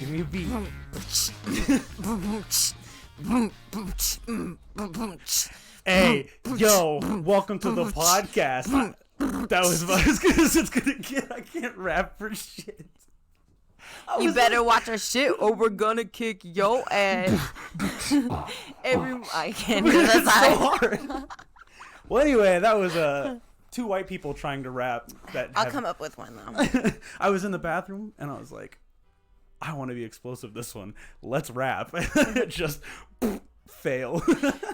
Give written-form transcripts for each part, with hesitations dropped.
Give me a beat. Hey, yo, welcome to the podcast. That was what I was gonna get. I can't rap for shit. You better watch our shit or we're gonna kick your ass. I can't do this. So hard. Well, anyway, that was two white people trying to rap. I'll come up with one though. I was in the bathroom and I was like, I want to be explosive this one. Let's rap. Just fail.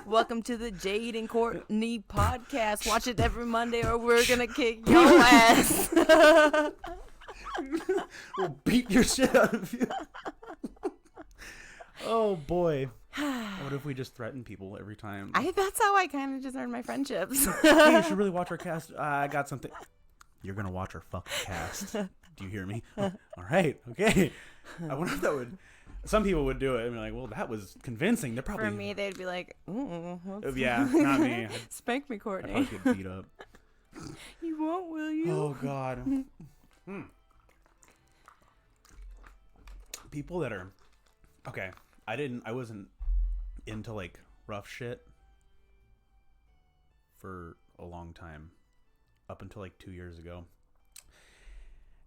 Welcome to the Jade and Courtney podcast. Watch it every Monday or we're gonna kick your ass. We'll beat your shit out of you. Oh boy. What if we just threaten people every time? That's how I kind of just earned my friendships. Hey, you should really watch our cast. I got something. You're gonna watch our fucking cast. Do you hear me? All right, okay. I wonder if that would. Some people would do it and be like, "Well, that was convincing." They're probably. For me, they'd be like, "Ooh, yeah, not me. Spank me, Courtney." I'd probably get beat up. You won't, will you? Oh God. People that are okay. I wasn't into like rough shit for a long time, up until like 2 years ago,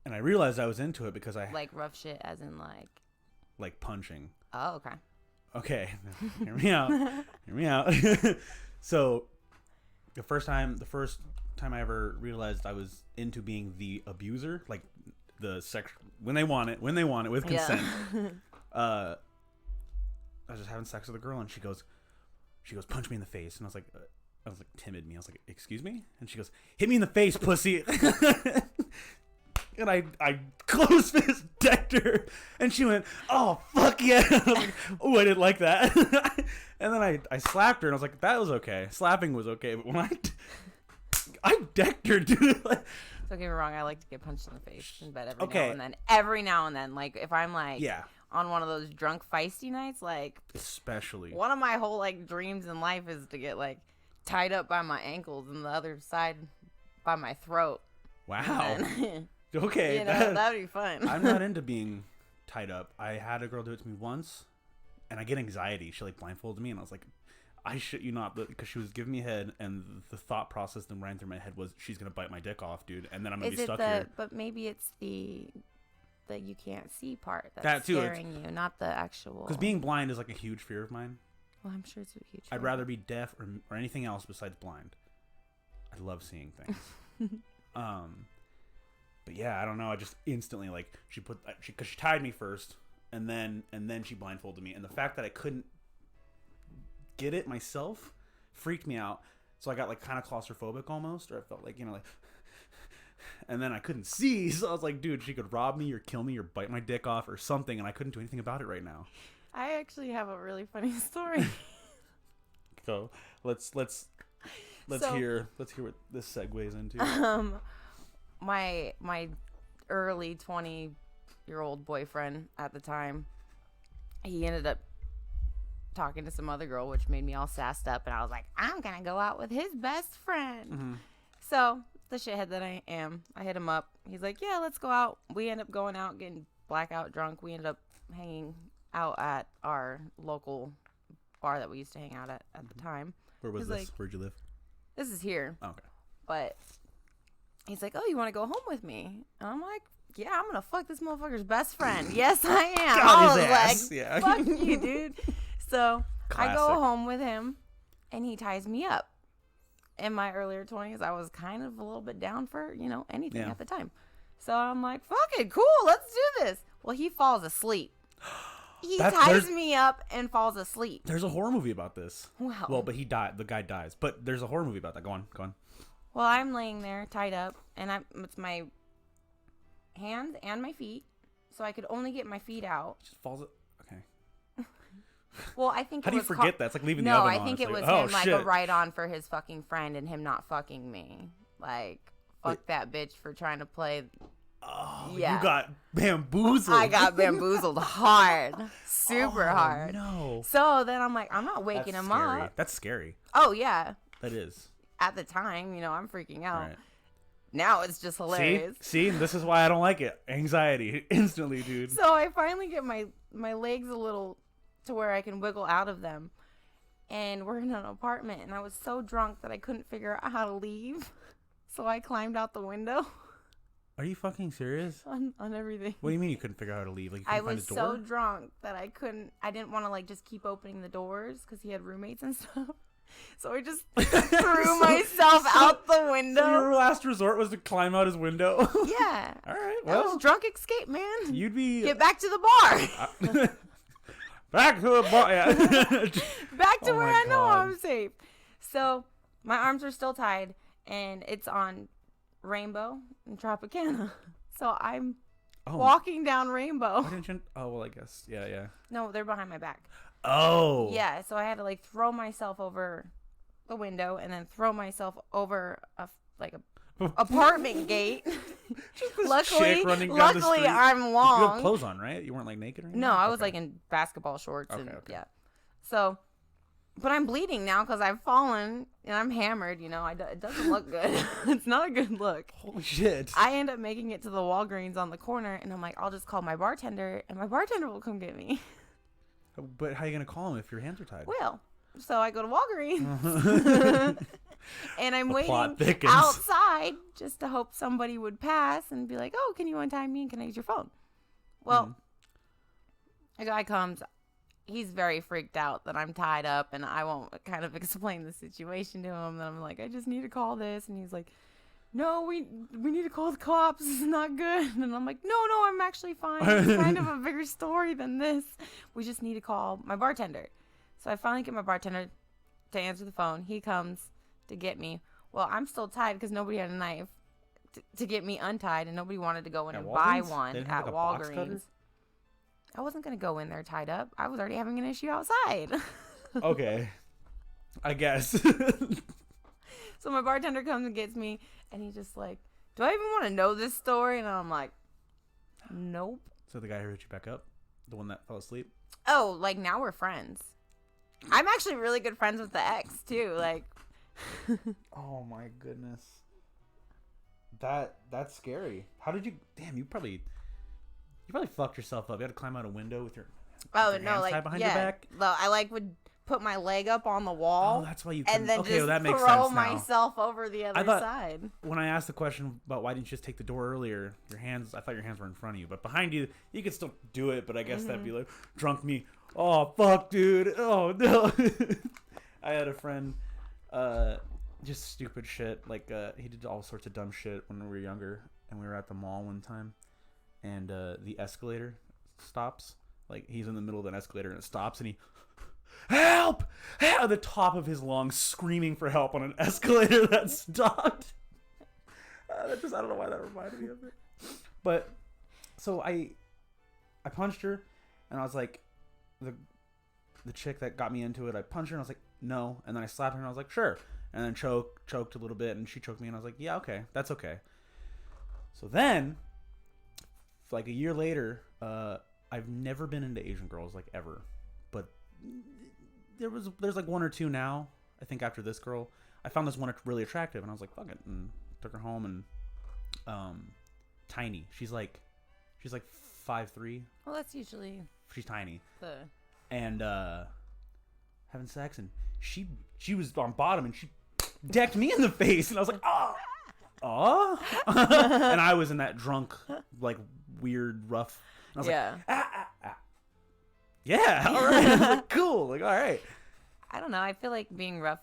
and I realized I was into it because I like rough shit, as in like punching. Oh, okay. Okay, hear me out. Hear me out. So, the first time I ever realized I was into being the abuser, like the sex when they want it with consent. Yeah. I was just having sex with a girl and she goes, punch me in the face. And I was like timid me. I was like, excuse me? And she goes, hit me in the face, pussy. And I close fist decked her. And she went, oh, fuck yeah. I was like, oh, I didn't like that. And then I slapped her and I was like, that was okay. Slapping was okay. But when I decked her, dude. Like, don't get me wrong, I like to get punched in the face in bed every now and then. Like, if I'm, like, on one of those drunk feisty nights, like... Especially. One of my whole, like, dreams in life is to get, like, tied up by my ankles and the other side by my throat. Wow. Then, okay. You know, that'd be fun. I'm not into being tied up. I had a girl do it to me once, and I get anxiety. She, like, blindfolded me, and I was like... I shit you not, because she was giving me head, and the thought process that ran through my head was, she's going to bite my dick off, dude, and then I'm going to be stuck here. But maybe it's the you can't see part that too, scaring you, not the actual... Because being blind is, like, a huge fear of mine. Well, I'm sure it's a huge fear. I'd rather be deaf or anything else besides blind. I love seeing things. But, yeah, I don't know. I just instantly, like, because she tied me first, and then she blindfolded me, and the fact that I couldn't get it myself freaked me out, so I got like kind of claustrophobic almost, or I felt like, you know, like, and then I couldn't see, so I was like, dude, she could rob me or kill me or bite my dick off or something, and I couldn't do anything about it right now. I actually have a really funny story. So let's hear what this segues into. My early 20-year-old boyfriend at the time, he ended up talking to some other girl, which made me all sassed up, and I was like, I'm gonna go out with his best friend. Mm-hmm. So the shithead that I am, I hit him up. He's like, yeah, let's go out. We end up going out, getting blackout drunk. We ended up hanging out at our local bar that we used to hang out at the time. Where was this? Like, where'd you live? This is here. Oh, okay. But he's like, oh, you want to go home with me? And I'm like, yeah, I'm gonna fuck this motherfucker's best friend. Yes, I am. I was ass. like, yeah. Fuck you, dude. So Classic. I go home with him, and he ties me up. In my earlier 20s, I was kind of a little bit down for, you know, anything at the time. So I'm like, fuck it, cool, let's do this. Well, he falls asleep. He ties me up and falls asleep. There's a horror movie about this. Well, but he died. The guy dies. But there's a horror movie about that. Go on. Well, I'm laying there tied up, and it's my hands and my feet, so I could only get my feet out. Just falls. Okay. Well, I think how do you forget that? It's like leaving the oven on. No, I think it was him like a ride on for his fucking friend and him not fucking me. Like, fuck that bitch for trying to play. Oh, yeah. You got bamboozled. I got bamboozled hard. Super hard. No. So then I'm like, I'm not waking him up. That's scary. Oh, yeah. That is. At the time, you know, I'm freaking out. Right. Now it's just hilarious. See, this is why I don't like it. Anxiety instantly, dude. So I finally get my legs a little to where I can wiggle out of them. And we're in an apartment, and I was so drunk that I couldn't figure out how to leave. So I climbed out the window. Are you fucking serious? On everything. What do you mean you couldn't figure out how to leave? Like, you I couldn't was find a door? so drunk that I didn't want to like just keep opening the doors because he had roommates and stuff. So I just threw myself out the window. So your last resort was to climb out his window? Yeah. All right, That was drunk escape, man. You'd be... Get back to the bar. Back to the bar, yeah. Back to where I know God. I'm safe. So my arms are still tied, and it's on Rainbow and Tropicana. So I'm walking down Rainbow. Why didn't you... Oh, well, I guess. Yeah. No, they're behind my back. Oh. Yeah, so I had to like throw myself over the window and then throw myself over a apartment gate. Just this luckily, chick running down the street. I'm You long. had clothes on, right? You weren't like naked or anything? No, I was like in basketball shorts and yeah. So, but I'm bleeding now because I've fallen and I'm hammered. You know, it doesn't look good. It's not a good look. Holy shit! I end up making it to the Walgreens on the corner, and I'm like, I'll just call my bartender, and my bartender will come get me. But how are you gonna call him if your hands are tied? Well, so I go to Walgreens. And I'm waiting outside just to hope somebody would pass and be like, oh, can you untie me and can I use your phone? Well, a guy comes. He's very freaked out that I'm tied up, and I won't kind of explain the situation to him. And I'm like, I just need to call this. And he's like, no, we need to call the cops. This is not good. And I'm like, no, I'm actually fine. It's kind of a bigger story than this. We just need to call my bartender. So I finally get my bartender to answer the phone. He comes to get me. Well, I'm still tied because nobody had a knife to get me untied, and nobody wanted to go in and buy one at Walgreens. I wasn't going to go in there tied up. I was already having an issue outside. Okay. I guess. So my bartender comes and gets me, and he's just like, do I even want to know this story? And I'm like, nope. So the guy who hit you back up? The one that fell asleep? Oh, like now we're friends. I'm actually really good friends with the ex, too. Like... Oh my goodness. That's scary. How did you... Damn, you probably fucked yourself up. You had to climb out a window with your hands tied behind your back. I would put my leg up on the wall. Oh, that's why you couldn't. And then just that makes throw sense now. myself over the other side. When I asked the question about why didn't you just take the door earlier, I thought your hands were in front of you, but behind you could still do it. But I guess that'd be like drunk me. Oh fuck, dude. Oh no. I had a friend. Just stupid shit. Like, he did all sorts of dumb shit when we were younger, and we were at the mall one time, and the escalator stops. Like, he's in the middle of an escalator, and it stops, and he, help! At the top of his lungs, screaming for help on an escalator that stopped. I don't know why that reminded me of it. But, so I punched her, and I was like, the chick that got me into it, I punched her, and I was like, no. And then I slapped her, and I was like, sure. And then choked a little bit, and she choked me, and I was like, yeah, okay, that's okay. So then, like a year later, I've never been into Asian girls, like, ever. But there's like one or two now, I think, after this girl. I found this one really attractive, and I was like, fuck it, and took her home, and tiny. She's like 5'3". Well, that's usually... She's tiny. And having sex, and she was on bottom, and she decked me in the face, and I was like, oh. And I was in that drunk, like, weird, rough. And I was like, yeah, all right. I was like, cool. Like, all right. I don't know. I feel like being rough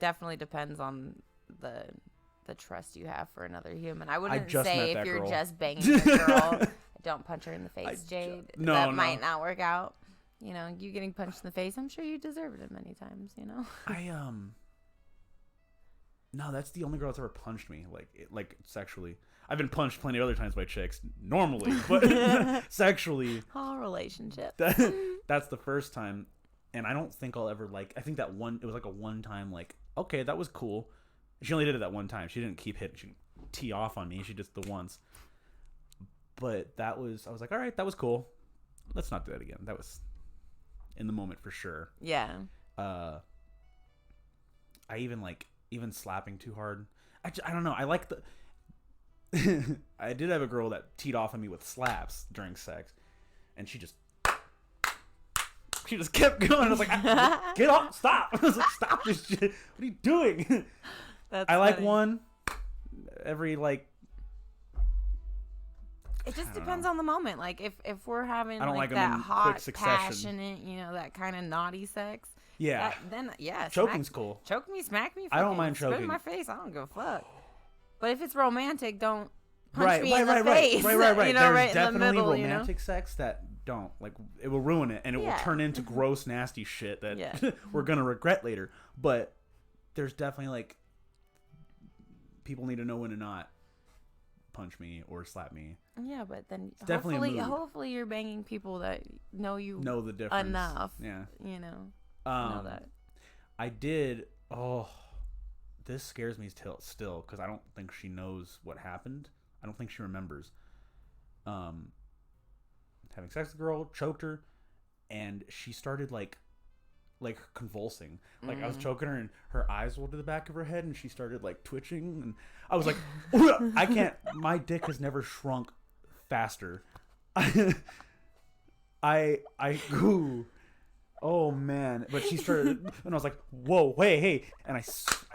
definitely depends on the trust you have for another human. I wouldn't say if you're just banging a girl, don't punch her in the face, Jade. That might not work out. You know, you getting punched in the face, I'm sure you deserved it many times, you know? No, that's the only girl that's ever punched me, like sexually. I've been punched plenty of other times by chicks, normally, but sexually. All relationships. That's the first time, and I don't think I'll ever, like, I think it was like a one-time, like, okay, that was cool. She only did it that one time. She didn't keep hitting, she didn't tee off on me, she just the once. But I was like, all right, that was cool. Let's not do that again. That was... in the moment for sure. Yeah. I even slapping too hard. I don't know. I like I did have a girl that teed off on me with slaps during sex, and she just kept going. I was like, get off, stop. I was like, stop this shit. What are you doing? That's I like funny. one every like. It just depends on the moment. Like if we're having I don't like like 'em that in hot, quick succession. passionate, that kind of naughty sex. Yeah, Then yeah, choking's cool. Choke me, smack me. I don't mind spit in choking. my face. I don't give a fuck. But if it's romantic, don't punch Right, me in the face. right. There's There's in the definitely middle. romantic sex that don't like. It will ruin it, and it will Yeah. turn into gross, nasty shit that Yeah. we're gonna regret later. But there's definitely like people need to know when to not punch me or slap me. Yeah, but then definitely a mood. hopefully you're banging people that know you Know the difference enough. Yeah. Know Um, that. I did. Oh, this scares me still because I don't think she knows what happened. I don't think she remembers. Having sex with a girl, choked her, and she started like convulsing. Like I was choking her, and her eyes rolled to the back of her head, and she started like twitching, and I was like, I can't. My dick has never shrunk faster. Ooh. Oh man! But she started, and I was like, "Whoa, hey!" And I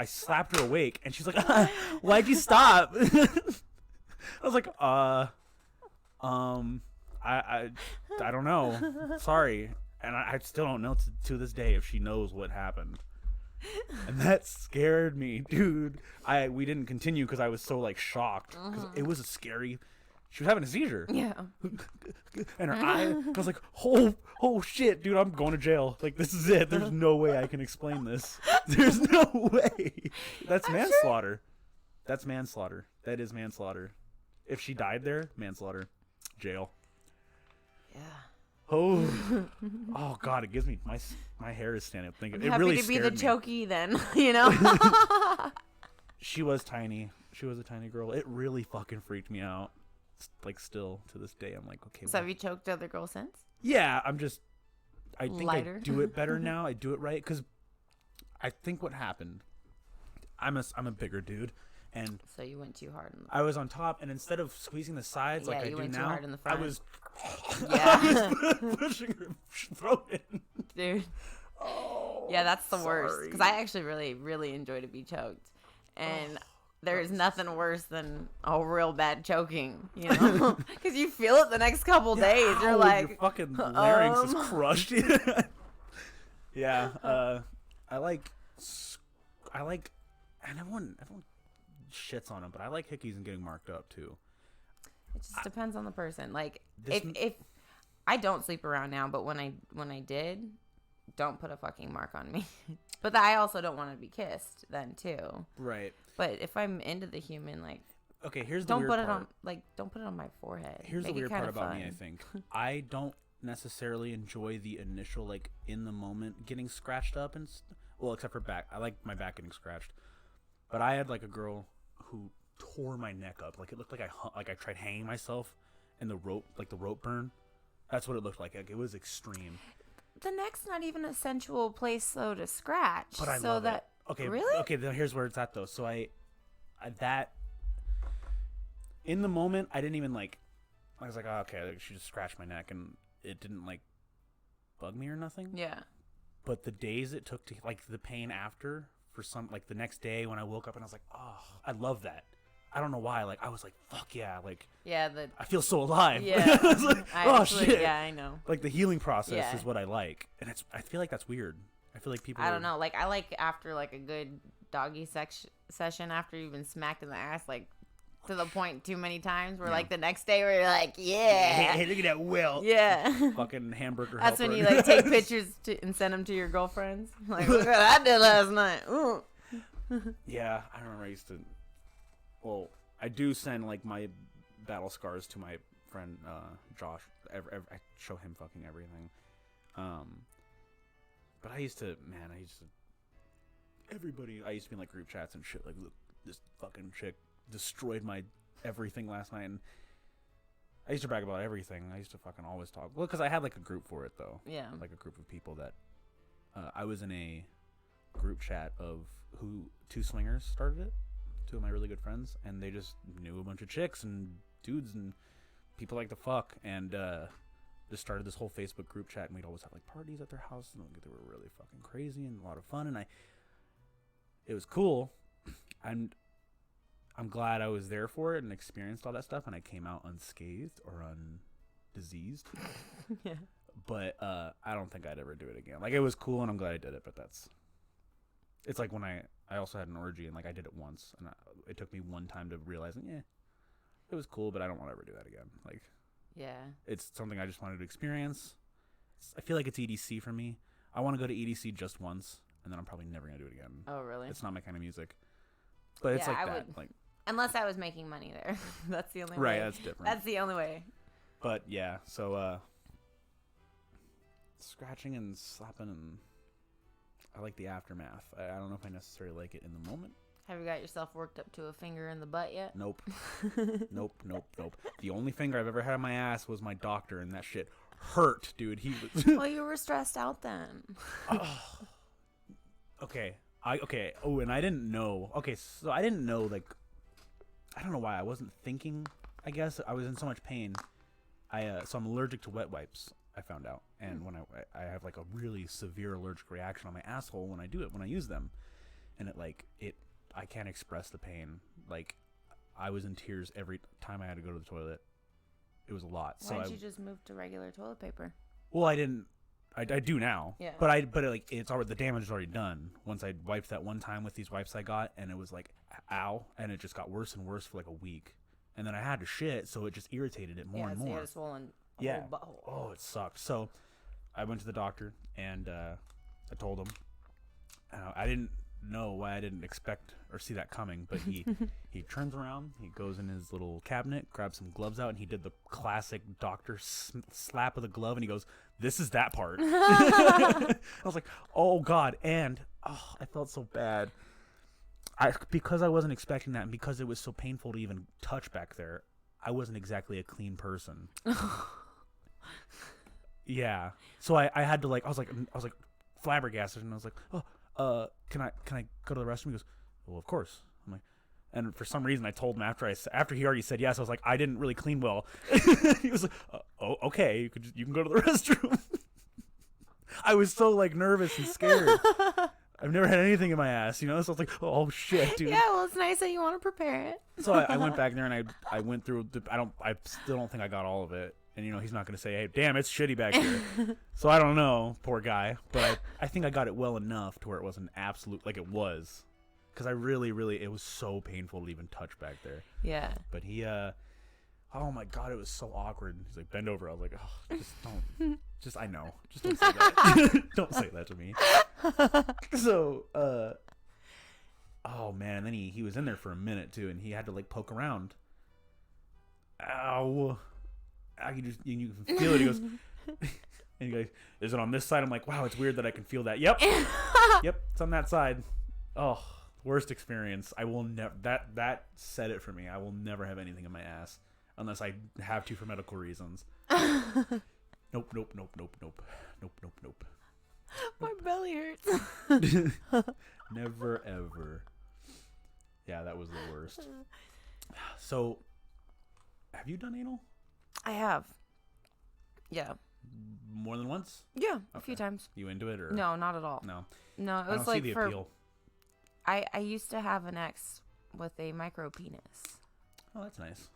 slapped her awake, and she's like, "Why'd you stop?" I was like, I don't know. Sorry, and I still don't know to this day if she knows what happened. And that scared me, dude. We didn't continue because I was so like shocked because it was a scary. She was having a seizure. Yeah. And her eye, I was like, oh shit, dude, I'm going to jail. Like, this is it. There's no way I can explain this. There's no way. That's manslaughter. That's manslaughter. That is manslaughter. If she died there, manslaughter. Jail. Yeah. Oh God, it gives me, my hair is standing up thinking. I'm It really happy to be scared the me. chokey then, She was tiny. She was a tiny girl. It really fucking freaked me out. Like, still to this day, I'm like, okay. So have you choked other girls since? Yeah, I think Lighter. I do it better now. I do it right because I think what happened. I'm a bigger dude, and So you went too hard. I was on top, and instead of squeezing the sides like I you do went too now, hard in the I front. was Yeah. pushing her throat in. Dude. Oh, Yeah, that's the worst. sorry. Because I actually really, really enjoy to be choked. And there's nothing worse than a real bad choking, Because you feel it the next couple days. You're Ow, like, your fucking larynx is crushed. Yeah, I like, and everyone shits on them, but I like hickeys and getting marked up too. it just depends on the person. Like, This if I don't sleep around now, but when I did, don't put a fucking mark on me. But I also don't want to be kissed then too. Right. But if I'm into the human, like, Okay, here's the don't weird put it part. on, don't put it on my forehead. Here's Make the it weird part kinda about me, fun. I think. I don't necessarily enjoy the initial, like, in the moment getting scratched up well, except for back. I like my back getting scratched. But I had, like, a girl who tore my neck up. Like, it looked like I tried hanging myself and the rope burn. That's what it looked like. Like, it was extreme. The neck's not even a sensual place, though, to scratch. But I so love that, it. Okay, really? Okay, then here's where it's at, though. So that in the moment, I didn't even I was like, oh, okay, like, she just scratched my neck, and it didn't bug me or nothing. Yeah. But the days it took to the pain after for some the next day when I woke up and I was like, oh, I love that. I don't know why. I was like, fuck yeah, Yeah, I feel so alive. Yeah. I was like, oh shit. Yeah, I know. The healing process Yeah. is what I like, and I feel like that's weird. I feel like people. I don't know. I like after a good doggy session after you've been smacked in the ass to the point too many times. Where the next day where you're like, yeah, Hey, look at that welt. yeah. Fucking hamburger. That's when helper. you take pictures and send them to your girlfriends. Look what I did last night. Ooh. Yeah, I remember I used to. Well, I do send my battle scars to my friend Josh. I show him fucking everything. But I used to everybody. I used to be in group chats and shit. Look, this fucking chick destroyed my everything last night. And I used to brag about everything. I used to fucking always talk. Well, because I had a group for it though. Yeah. A group of people that I was in a group chat of two swingers started it. two of my really good friends, and they just knew a bunch of chicks and dudes and people like to fuck, and just started this whole Facebook group chat, and we'd always have like parties at their house, and they were really fucking crazy and a lot of fun, and it was cool. I'm glad I was there for it and experienced all that stuff, and I came out unscathed or undiseased. Yeah. But I don't think I'd ever do it again. Like, it was cool, and I'm glad I did it, but it's like when I also had an orgy, and like I did it once, and it took me one time to realize, it was cool, but I don't want to ever do that again. Like, yeah, it's something I just wanted to experience. I feel like it's EDC for me. I want to go to EDC just once, and then I'm probably never gonna do it again. Oh, really? It's not my kind of music. But it's like I that. would, like, unless I was making money there. That's the only way. right, that's different. That's the only way. But yeah, so scratching and slapping, and I like the aftermath. I don't know if I necessarily like it in the moment. Have you got yourself worked up to a finger in the butt yet? Nope. Nope. The only finger I've ever had on my ass was my doctor, and that shit hurt, dude. He was Well, you were stressed out then. Okay. Oh, and I didn't know. Okay, so I didn't know, like, I don't know why I wasn't thinking. I guess I was in so much pain. So I'm allergic to wet wipes, I found out. And when I have like a really severe allergic reaction on my asshole when I use them. And I can't express the pain. Like, I was in tears every time I had to go to the toilet. It was a lot. Why didn't you just move to regular toilet paper? Well, I didn't. I do now. Yeah. But it's already, the damage is already done. Once I wiped that one time with these wipes I got, and it was like, ow, and it just got worse and worse for like a week. And then I had to shit, so it just irritated it more and more. Yeah, you had a swollen whole butthole. Oh, it sucked. So I went to the doctor, and I told him. I didn't know why I didn't expect or see that coming, but he turns around, he goes in his little cabinet, grabs some gloves out, and he did the classic doctor slap of the glove, and he goes, "This is that part." I was like, oh god. And I felt so bad because I wasn't expecting that, and because it was so painful to even touch back there. I wasn't exactly a clean person. Yeah, so I had to, like, I was like flabbergasted, and I was like, can I go to the restroom? He goes, well, of course. I'm like, and for some reason I told him after he already said yes, I was like, I didn't really clean well. He was like, oh, okay, you can go to the restroom. I was so, like, nervous and scared. I've never had anything in my ass, so I was like, oh shit, dude. Yeah, well, it's nice that you want to prepare it. So I went back there, and I went through I still don't think I got all of it. And he's not going to say, hey, damn, it's shitty back here. So I don't know, poor guy. But I think I got it well enough to where it wasn't absolute, like it was. Because I really, it was so painful to even touch back there. Yeah. But he, oh my God, it was so awkward. He's like, bend over. I was like, oh, just don't. I know. Just don't say that. Don't say that to me. So, oh man. And then he was in there for a minute too, and he had to, like, poke around. Ow. You can feel it. He goes, and he goes, is it on this side? I'm like, wow, it's weird that I can feel that. Yep. Yep, it's on that side. Oh, worst experience. I will never, that said it for me. I will never have anything in my ass unless I have to for medical reasons. Nope. My belly hurts. Never, ever. Yeah, that was the worst. So, have you done anal? I have. Yeah. More than once? Yeah, a few times. You into it, or no? Not at all. No. No, it was like for. Appeal. I used to have an ex with a micro penis. Oh, that's nice.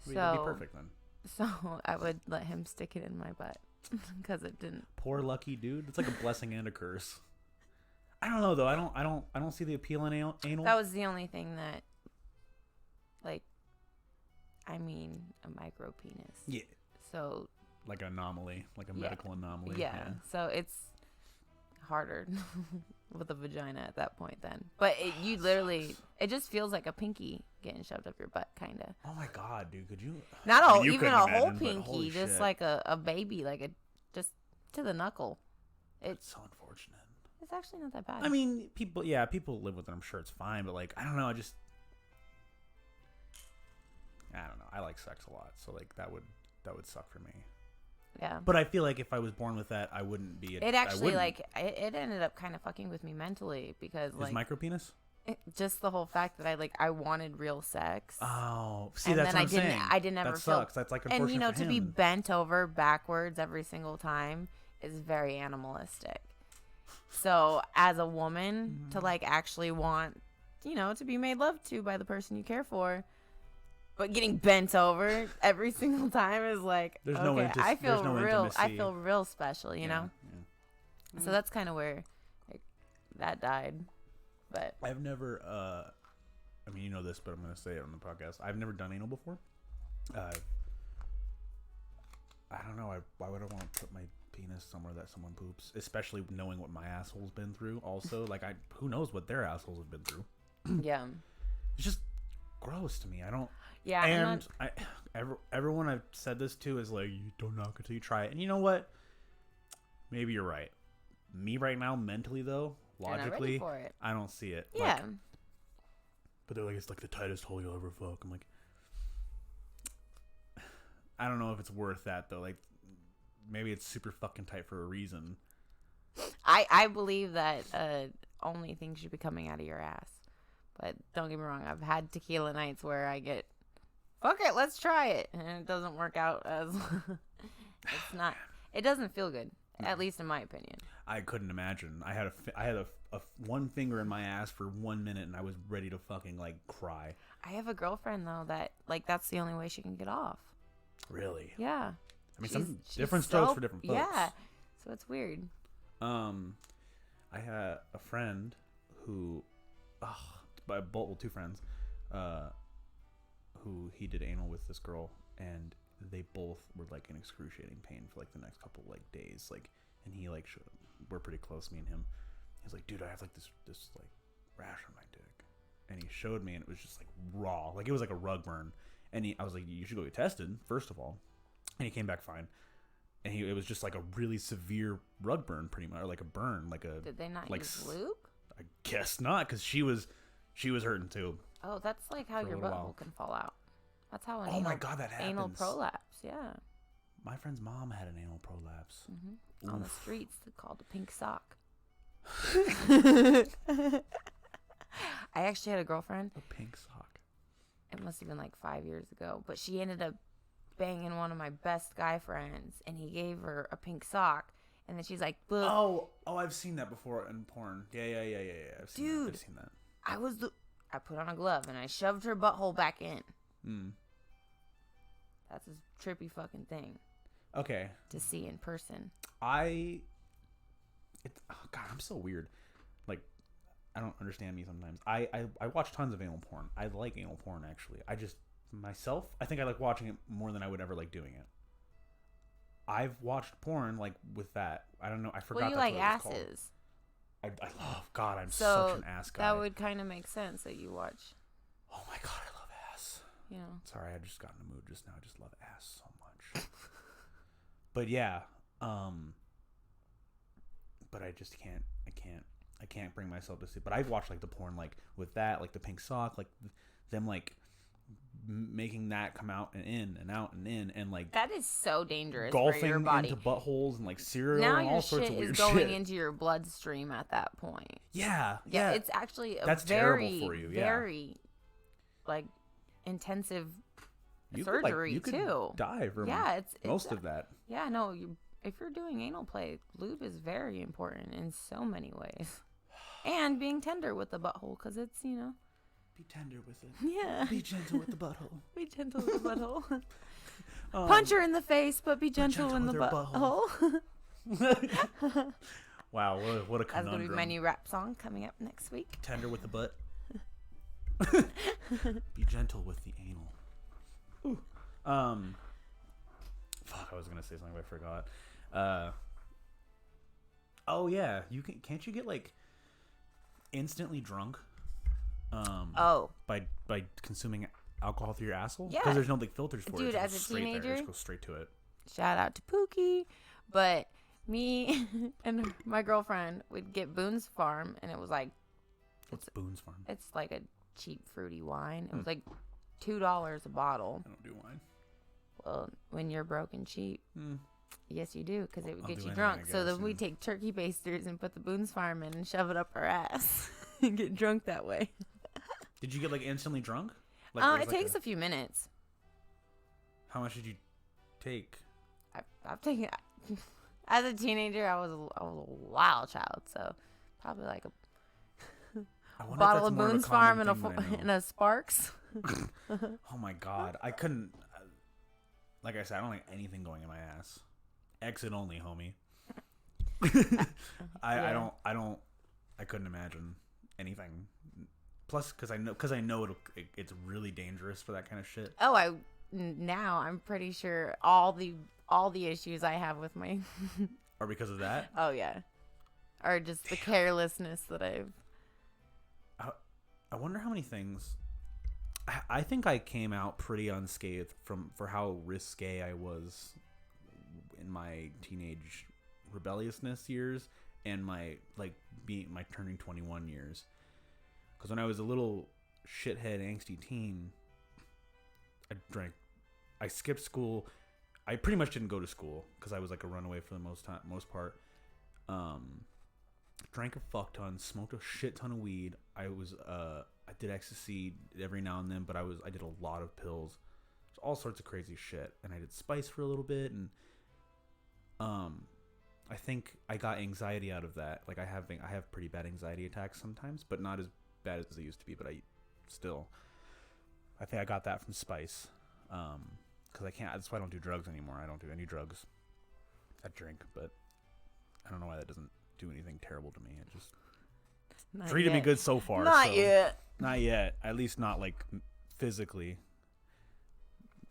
So that'd be perfect then. So I would let him stick it in my butt because it didn't. Poor lucky dude. It's like a blessing and a curse. I don't know though. I don't see the appeal in anal. That was the only thing that, like, I mean, a micro penis. Yeah. So. Like an anomaly, like a medical anomaly. Yeah. So it's harder with a vagina at that point then. But you literally, it just feels like a pinky getting shoved up your butt, kind of. Oh my God, dude. Could you? Not all, you even a whole imagine, pinky, just shit. like a baby, like just to the knuckle. It's so unfortunate. It's actually not that bad. I mean, people live with it. I'm sure it's fine, but, like, I don't know. I don't know. I like sex a lot, so, like, that would suck for me. Yeah. But I feel like if I was born with that, I wouldn't be. It actually, like, it ended up kind of fucking with me mentally because, like, his micro penis. just the whole fact that I wanted real sex. Oh, see, and that's then what I'm saying. I didn't ever that feel. sucks. That's like unfortunate And for to be him. bent over backwards every single time is very animalistic. So as a woman, to like actually want, to be made love to by the person you care for, but getting bent over every single time is like, There's okay, no I feel real. I intimacy. feel real special, you know. Yeah. So that's kind of where that died. But I've never. I mean, you know this, but I'm gonna say it on the podcast. I've never done anal before. I don't know. Why would I want to put my penis somewhere that someone poops, especially knowing what my asshole's been through? Also, like, who knows what their assholes have been through? yeah, It's just gross to me. I don't. yeah. And everyone I've said this to is like, you don't knock it till you try it. And you know what? Maybe you're right. Me right now, mentally though, logically, for it. I don't see it. Yeah. Like, but they're like, it's like the tightest hole you'll ever fuck. I'm like, I don't know if it's worth that though. Like, maybe it's super fucking tight for a reason. I believe that only things should be coming out of your ass. But don't get me wrong, I've had tequila nights where I get, okay, let's try it, and it doesn't work out as it's not. It doesn't feel good, at least in my opinion. I couldn't imagine. I had a one finger in my ass for 1 minute, and I was ready to fucking like cry. I have a girlfriend though that like that's the only way she can get off. Really? Yeah. I mean, some different strokes for different folks. Yeah. So it's weird. I had a friend who, two friends, who he did anal with this girl, and they both were like in excruciating pain for like the next couple like days, like, and he like we're pretty close, me and him. He's like, dude, I have like this like rash on my dick, and he showed me, and it was just like raw, like it was like a rug burn, and I was like, you should go get tested first of all, and he came back fine. And it was just like a really severe rug burn, pretty much, or like a burn, like a. Did they not like, use lube? I guess not, because she was hurting too. Oh, that's like how your butthole can fall out. That's how an my god, that happens. Anal prolapse, yeah. My friend's mom had an anal prolapse. Mm-hmm. On the streets, they called a pink sock. I actually had a girlfriend. A pink sock. It must have been like 5 years ago, but she ended up banging one of my best guy friends, and he gave her a pink sock, and then she's like, look. Oh, I've seen that before in porn. Yeah. I've seen that. I put on a glove and I shoved her butthole back in. That's a trippy fucking thing. Okay. To see in person. God, I'm so weird. Like, I don't understand me sometimes. I watch tons of anal porn. I like anal porn, actually. Myself, I think I like watching it more than I would ever like doing it. I've watched porn like with that. I don't know. I forgot. Well, you that's like what it was asses. called. I love. God, I'm such an ass guy. That would kind of make sense that you watch. Oh my god, I love ass. You know. Sorry, I just got in the mood just now. I just love ass so much. But yeah, but I just can't. I can't bring myself to see. But I've watched like the porn like with that, like the pink sock, like them like making that come out and in and out and in, and like that is so dangerous golfing for your body. into buttholes and like cereal now and all your sorts shit of weird is going shit. into your bloodstream at that point. Yeah. It's actually that's very terrible for you. Yeah. very like intensive you surgery could, too. Die from it's most of that. Yeah, no. If you're doing anal play, lube is very important in so many ways, and being tender with the butthole, because it's Be tender with it. Yeah. Be gentle with the butthole. Be gentle with the butthole. Punch her in the face, but be gentle in the butthole. Wow, what a conundrum. That's going to be my new rap song coming up next week. Tender with the butt. Be gentle with the anal. Ooh. Fuck, I was going to say something, but I forgot. Oh, yeah. Can't you get, like, instantly drunk? By consuming alcohol through your asshole? Yeah. Because there's no like filters for it. Dude, as a teenager, just go straight to it. Shout out to Pookie. But me and my girlfriend would get Boone's Farm, and it was like... What's Boone's Farm? It's like a cheap fruity wine. It was like $2 a bottle. I don't do wine. Well, when you're broke and cheap. Yes, you do, because it would get you anything, drunk. I So guess, then we'd take turkey basters and put the Boone's Farm in and shove it up our ass. get drunk that way. Did you get like instantly drunk? Like, It takes a few minutes. How much did you take? I've taken. As a teenager, I was a wild child, so probably like a bottle of Boone's Farm and a Sparks. Oh my god, I couldn't. Like I said, I don't like anything going in my ass. Exit only, homie. I couldn't imagine anything. Plus, because I know it's really dangerous for that kind of shit. Oh, now I'm pretty sure all the issues I have with my Or because of that. Oh yeah, or just the carelessness that I've. I wonder how many things. I think I came out pretty unscathed for how risque I was in my teenage rebelliousness years and my turning 21 years. Because when I was a little shithead, angsty teen, I skipped school. I pretty much didn't go to school because I was like a runaway for the most part. Drank a fuck ton, smoked a shit ton of weed. I did ecstasy every now and then, but I did a lot of pills, all sorts of crazy shit, and I did spice for a little bit, and I think I got anxiety out of that. Like I have pretty bad anxiety attacks sometimes, but not as bad as they used to be. But I think I got that from spice, because I can't. That's why I don't do drugs anymore. I don't do any drugs. I drink, but I don't know why that doesn't do anything terrible to me. It just treated me good so far. Not yet. At least not like physically.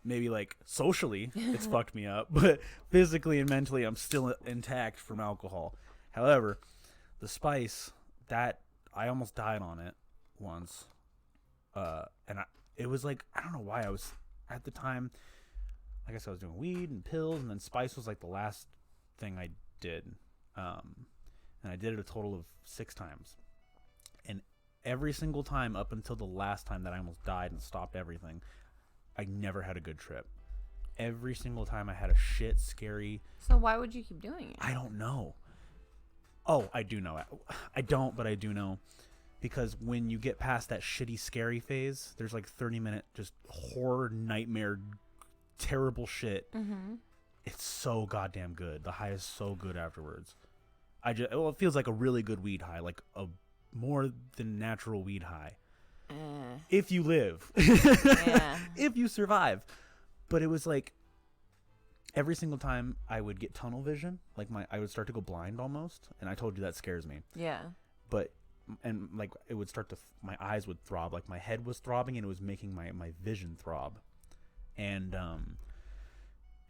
Maybe like socially, it's fucked me up, but physically and mentally, I'm still intact from alcohol. However, the spice, that I almost died on it once, and it was like, I don't know why. I was at the time, I guess I was doing weed and pills, and then spice was like the last thing I did, and I did it a total of 6 times, and every single time up until the last time that I almost died and stopped everything, I never had a good trip. Every single time I had a shit, scary... So why would you keep doing it? I don't know. Oh, I do know. I don't, but I do know. Because when you get past that shitty, scary phase, there's like 30-minute just horror, nightmare, terrible shit. Mm-hmm. It's so goddamn good. The high is so good afterwards. It feels like a really good weed high. Like a more than natural weed high. If you live. Yeah. If you survive. But it was like every single time I would get tunnel vision, like I would start to go blind almost, and I told you that scares me. Yeah. And like it would start to my eyes would throb, like my head was throbbing and it was making my vision throb. And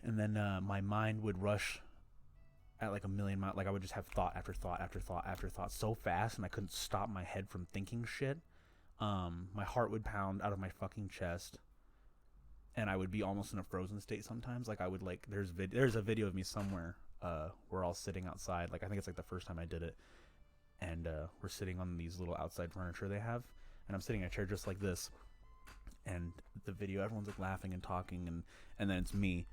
then my mind would rush at like a million miles, like I would just have thought after thought after thought after thought so fast, and I couldn't stop my head from thinking shit. My heart would pound out of my fucking chest, and I would be almost in a frozen state sometimes. Like I would like, there's a video of me somewhere, we're all sitting outside. Like I think it's like the first time I did it, and we're sitting on these little outside furniture they have, and I'm sitting in a chair just like this, and the video, everyone's like laughing and talking, and then it's me,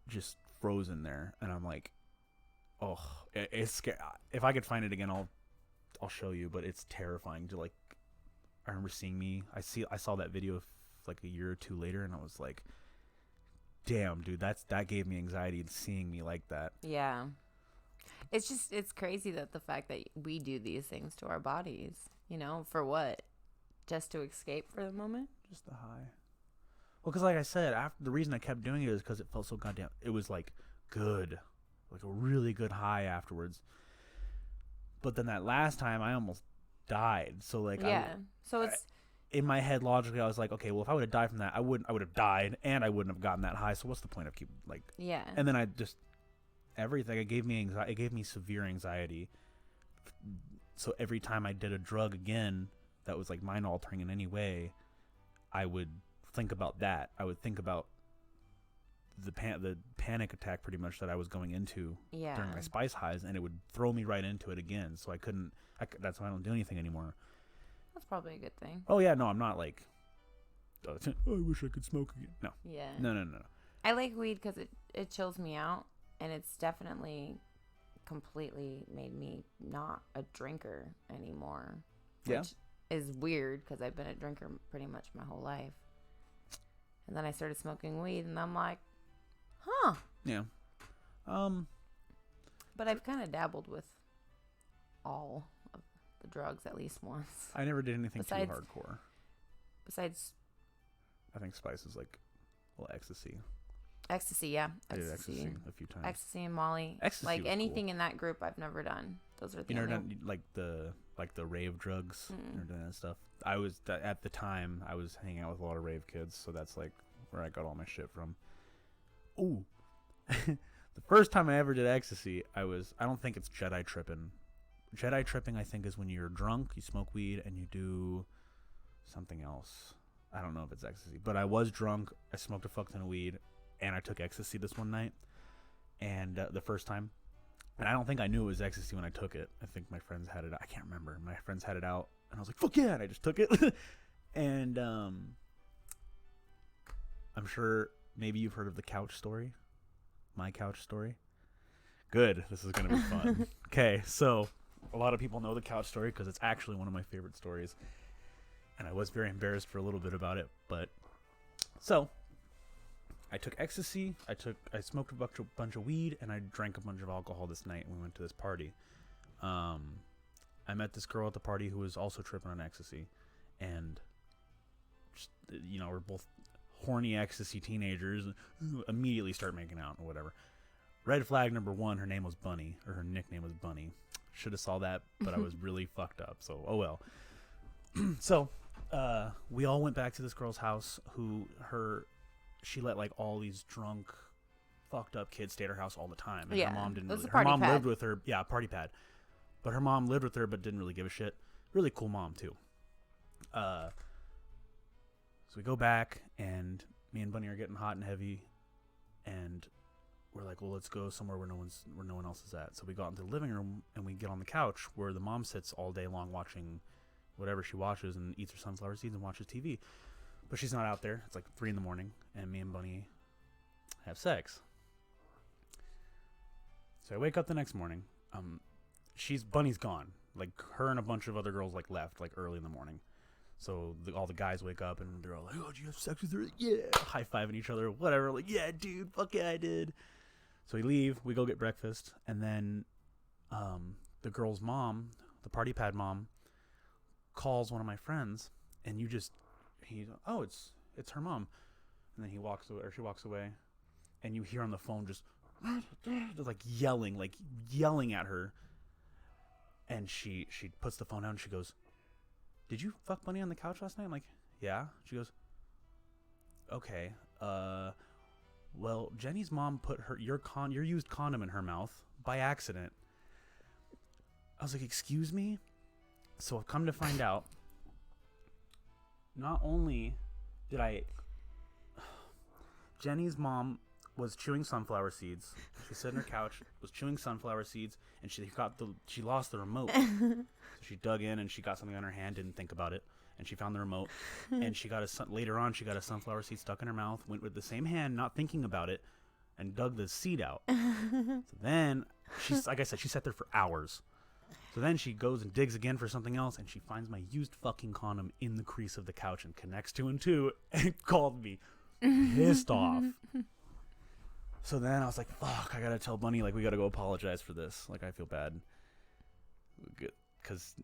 just frozen there, and I'm like, oh, it's scary. If I could find it again, I'll show you, but it's terrifying to like. I remember seeing me. I saw that video like a year or 2 later, and I was like, "Damn, dude, that gave me anxiety seeing me like that." Yeah, it's crazy that the fact that we do these things to our bodies, for what? Just to escape for the moment? Just the high. Well, because like I said, the reason I kept doing it is because it felt so goddamn. It was like good, like a really good high afterwards. But then that last time, I almost died. So like so it's in my head logically I was like, okay, well if I would have died from that, I would have died and I wouldn't have gotten that high, so what's the point of keep like. Yeah. And then I just everything, it gave me anxiety, it gave me severe anxiety. So every time I did a drug again that was like mind altering in any way, I would think about that. I would think about the panic attack pretty much that I was going into during my spice highs, and it would throw me right into it again. So I couldn't. That's why I don't do anything anymore. That's probably a good thing. Oh yeah, no, I'm not like. Oh, I wish I could smoke again. No. Yeah. No. I like weed because it chills me out, and it's definitely completely made me not a drinker anymore. Yeah. which is weird because I've been a drinker pretty much my whole life. And then I started smoking weed, and I'm like, huh. Yeah. But I've kind of dabbled with all of the drugs at least once. I never did anything too Besides- hardcore. Besides I think spice is like, well, ecstasy. ecstasy, yeah. I did ecstasy a few times. Ecstasy and Molly. Ecstasy like was anything cool. in that group I've never done. Those are the You never only... done like the rave drugs? You never done that stuff? I was at the time I was hanging out with a lot of rave kids, so that's like where I got all my shit from. Ooh, the first time I ever did ecstasy, I don't think it's Jedi tripping. Jedi tripping, I think, is when you're drunk, you smoke weed, and you do something else. I don't know if it's ecstasy, but I was drunk. I smoked a fuck ton of weed, and I took ecstasy this one night, and the first time. And I don't think I knew it was ecstasy when I took it. I think my friends had it. I can't remember. My friends had it out, and I was like, "Fuck yeah!" And I just took it. And I'm sure maybe you've heard of the couch story, my couch story. Good. This is gonna be fun. Okay, so a lot of people know the couch story because it's actually one of my favorite stories, and I was very embarrassed for a little bit about it. But so I took ecstasy, I smoked a bunch of weed, and I drank a bunch of alcohol this night, and we went to this party. I met this girl at the party who was also tripping on ecstasy, and just, we're both horny ecstasy teenagers, immediately start making out or whatever. Red flag number one, her name was Bunny, or her nickname was Bunny. Should have saw that, but I was really fucked up, so oh well. So we all went back to this girl's house she let like all these drunk, fucked up kids stay at her house all the time. And Yeah, her mom didn't. it was Really, a her party mom pad. lived with her. Yeah, party pad. But her mom lived with her, but didn't really give a shit. Really cool mom too. So we go back, and me and Bunny are getting hot and heavy, and we're like, well, let's go somewhere where no one else is at. So we got into the living room, and we get on the couch where the mom sits all day long watching whatever she watches and eats her sunflower seeds and watches TV. But she's not out there. It's like 3 a.m, and me and Bunny have sex. So I wake up the next morning. Bunny's gone. Like, her and a bunch of other girls like left like early in the morning. So all the guys wake up and they're all like, "Oh, did you have sex with her?" Yeah, high fiving each other, whatever. Like, "Yeah, dude, fuck yeah, I did." So we leave. We go get breakfast, and then the girl's mom, the party pad mom, calls one of my friends, and it's her mom, and then she walks away, and you hear on the phone just like yelling at her, and she puts the phone down and she goes, "Did you fuck Bunny on the couch last night?" I'm like, "Yeah." She goes, "Okay, well, Jenny's mom put your used condom in her mouth by accident." I was like, "Excuse me?" So I've come to find out, not only did Jenny's mom was chewing sunflower seeds. She sat on her couch, was chewing sunflower seeds, and she lost the remote. So she dug in and she got something on her hand, didn't think about it, and she found the remote. And later on, she got a sunflower seed stuck in her mouth, went with the same hand, not thinking about it, and dug the seed out. So then, like I said, she sat there for hours. So then she goes and digs again for something else, and she finds my used fucking condom in the crease of the couch and connects 2 and 2 and called me pissed off. So then I was like, fuck, I gotta tell Bunny, like, we gotta go apologize for this. Like, I feel bad. Because,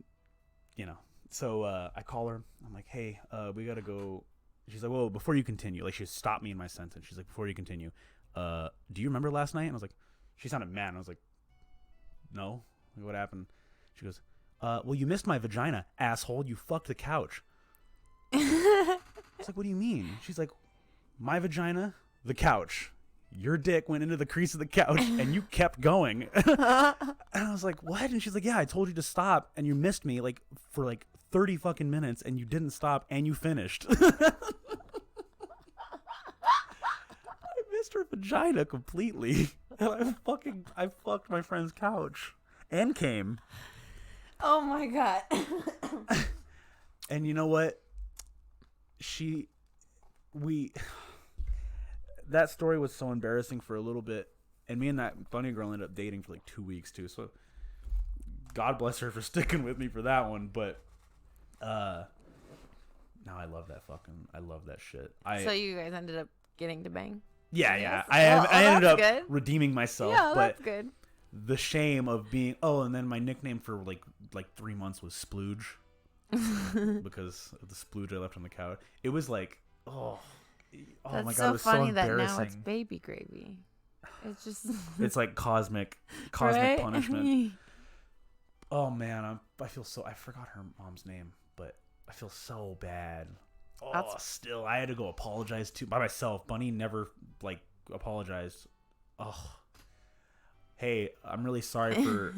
So I call her. I'm like, hey, we gotta go. She's like, whoa, before you continue. Like, she stopped me in my sentence. She's like, before you continue, do you remember last night? And I was like, she sounded mad. And I was like, no. Like, what happened? She goes, well, you missed my vagina, asshole. You fucked the couch. I was like, what do you mean? She's like, my vagina, the couch. Your dick went into the crease of the couch and you kept going. And I was like, what? And she's like, yeah, I told you to stop and you missed me like for like 30 fucking minutes and you didn't stop and you finished. I missed her vagina completely. And I fucked my friend's couch and came. Oh my God. And you know what? That story was so embarrassing for a little bit, and me and that Bunny girl ended up dating for like 2 weeks too. So God bless her for sticking with me for that one. But No, I love that shit. So you guys ended up getting to bang? Yeah, Yes? I ended up good. redeeming myself. Yeah, but that's good. the shame of being and then my nickname for like 3 months was Splooge because of the splooge I left on the couch. It was like That's my god, so it was funny so that embarrassing. now it's baby gravy. It's just It's like cosmic right? punishment. Oh man, I feel so. I forgot her mom's name, but I feel so bad. Still, I had to go apologize by myself. Bunny never apologized. Oh, hey, I'm really sorry for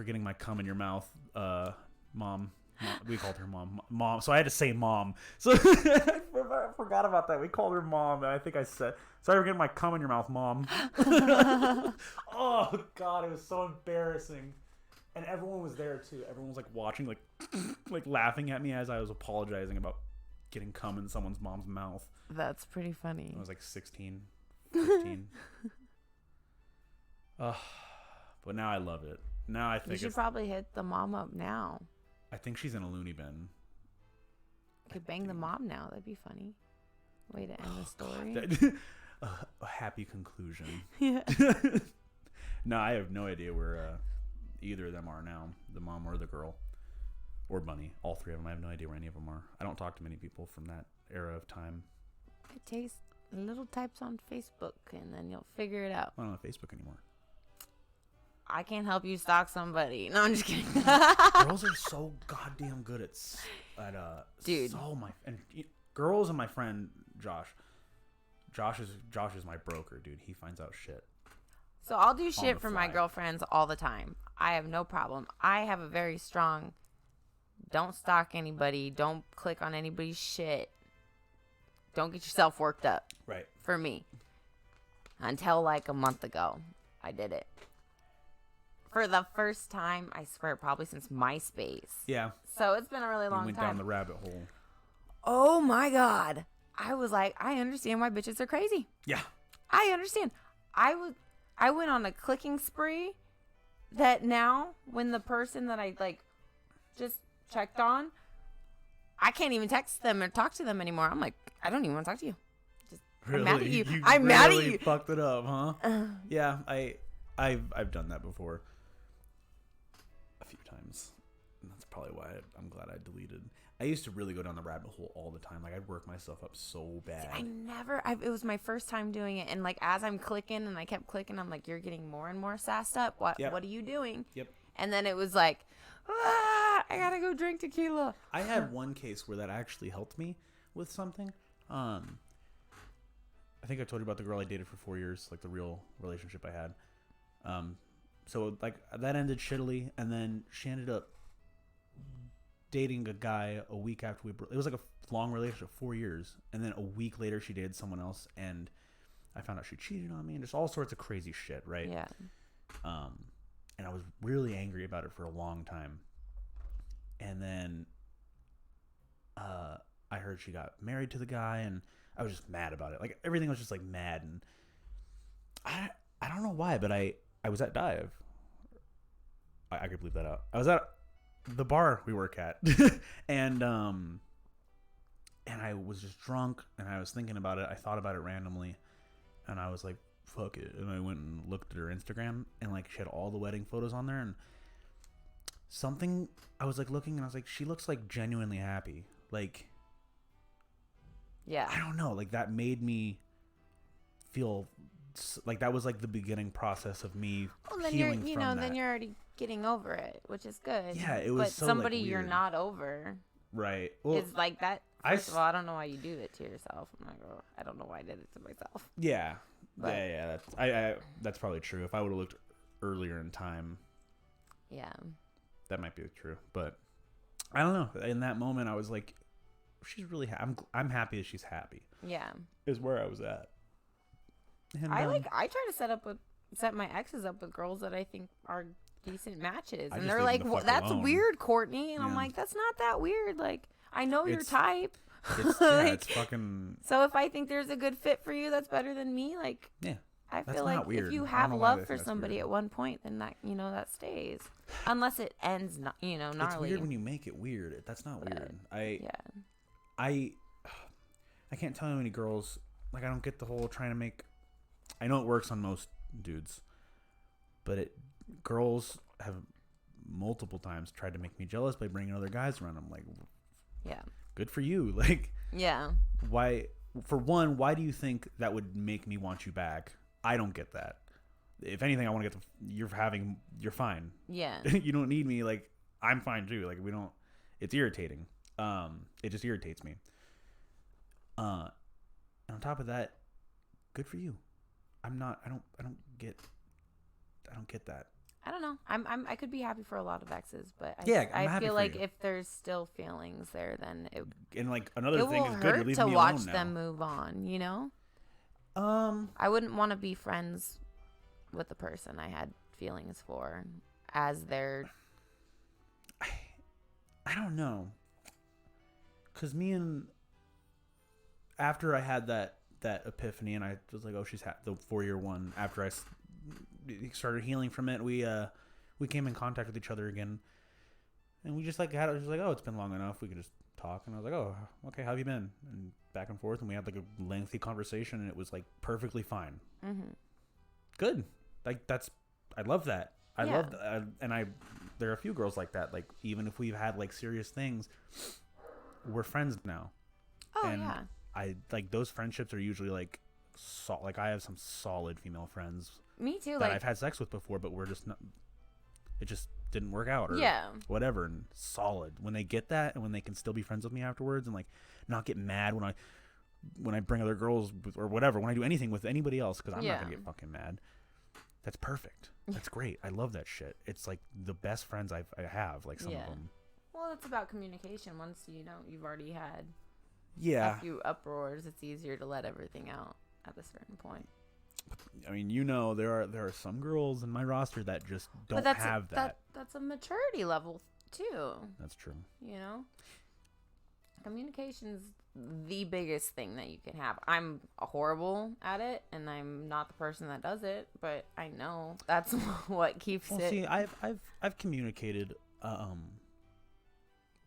getting my cum in your mouth, mom. We called her mom. So I had to say mom. So I forgot about that. We called her mom, and I think I said, "Sorry for getting my cum in your mouth, mom." Oh god, it was so embarrassing. And everyone was there too. Everyone was watching, laughing at me as I was apologizing about getting cum in someone's mom's mouth. That's pretty funny. I was 16, 15. But now I love it. Now I think you should probably hit the mom up now. I think she's in a loony bin. Could bang the mom now. That'd be funny. Way to end the story. A happy conclusion. Yeah. No, I have no idea where either of them are now, the mom or the girl, or Bunny. All three of them. I have no idea where any of them are. I don't talk to many people from that era of time. It takes little types on Facebook, and then you'll figure it out. I don't have Facebook anymore. I can't help you stalk somebody. No, I'm just kidding. Girls are so goddamn good at dude. Girls and my friend Josh. Josh is my broker, dude. He finds out shit. So I'll do shit for my girlfriends all the time. I have no problem. I have a very strong, don't stalk anybody. Don't click on anybody's shit. Don't get yourself worked up. Right. For me. Until a month ago, I did it. For the first time, I swear, probably since MySpace. Yeah. So it's been a really long time. You went down the rabbit hole. Oh my God. I was like, I understand why bitches are crazy. Yeah. I understand. I went on a clicking spree that now when the person that I just checked on, I can't even text them or talk to them anymore. I'm like, I don't even want to talk to you. Really? I'm mad at you. I'm mad at you. Fucked it up, huh? Yeah, I've done that before. A few times. And that's probably why I'm glad I deleted. I used to really go down the rabbit hole all the time. I'd work myself up so bad. It was my first time doing it. And as I'm clicking and I kept clicking, I'm like, you're getting more and more sassed up. What are you doing? Yep. And then it was like, I gotta go drink tequila. I had one case where that actually helped me with something. I think I told you about the girl I dated for 4 years, the real relationship I had. So that ended shittily, and then she ended up dating a guy a week after it was a long relationship, 4 years, and then a week later she dated someone else, and I found out she cheated on me, and just all sorts of crazy shit, right? Yeah. And I was really angry about it for a long time, and then I heard she got married to the guy, and I was just mad about it. Everything was just mad, and I don't know why, but I was at Dive. I could bleep that out. I was at the bar we work at, and I was just drunk, and I was thinking about it. I thought about it randomly, and I was like, fuck it. And I went and looked at her Instagram, and she had all the wedding photos on there, and something, I was looking, and I was like, she looks genuinely happy. Yeah. I don't know. That made me feel that was the beginning process of me healing from that. Then you're already getting over it, which is good. Yeah, it was but so somebody weird. You're not over. Right. Well, is that. First of all, I don't know why you do it to yourself. I'm like, oh, I don't know why I did it to myself. Yeah. But, yeah. That's probably true. If I would have looked earlier in time. Yeah. That might be true, but I don't know. In that moment, I was like, she's really I'm happy that she's happy. Yeah. Is where I was at. And, I try to set my exes up with girls that I think are decent matches, and they're like, well, "That's weird, Courtney," and I'm like, "That's not that weird. I know your type." It's fucking. So if I think there's a good fit for you, that's better than me. Yeah. I That's feel not like weird. if you I don't have know why they love for think that's somebody weird. at one point, then that that stays, unless it ends, gnarly. It's weird when you make it weird. That's not weird. Yeah. I can't tell you how many girls, like, I don't get the whole trying to make. I know it works on most dudes, but girls have multiple times tried to make me jealous by bringing other guys around. I'm like, Yeah. good for you. Like, Yeah. why? For one, why do you think that would make me want you back? I don't get that. If anything, I want to get you're fine. Yeah. You don't need me. Like, I'm fine too. Like, we don't. It's irritating. It just irritates me. And on top of that, good for you. I don't get that. I don't know. I could be happy for a lot of exes, but I'm I feel happy like for you. if there's still feelings there, then And like another it thing will is good. You're hurt leaving to me watch alone now. them move on. I wouldn't want to be friends with the person I had feelings for as their. I don't know. Cause after I had that epiphany, and I was like, oh, she's the 4-year one. After I started healing from it, we came in contact with each other again, and we just like it was like, oh, it's been long enough. We could just talk, and I was like, oh, okay, how have you been? And back and forth, and we had like a lengthy conversation, and it was like perfectly fine. Mm-hmm. Good. Like I love that. I Yeah. love that. And there are a few girls like that. Like, even if we've had like serious things, we're friends now. Oh, And yeah. I like those friendships are usually like like I have some solid female friends Me too. that Like, I've had sex with before, but we're just not. It just didn't work out, or yeah. whatever. And solid when they get that, and when they can still be friends with me afterwards, and like not get mad when I bring other girls or whatever, when I do anything with anybody else, because I'm not gonna get fucking mad. That's perfect. That's great. I love that shit. It's like the best friends I have. Like some of them. Well, it's about communication. Once you've already had Yeah. a few uproars, it's easier to let everything out at a certain point. I mean, there are some girls in my roster that just don't have that. That's a maturity level too. That's true. Communication's the biggest thing that you can have. I'm horrible at it, and I'm not the person that does it, but I know that's what keeps it. See, I've communicated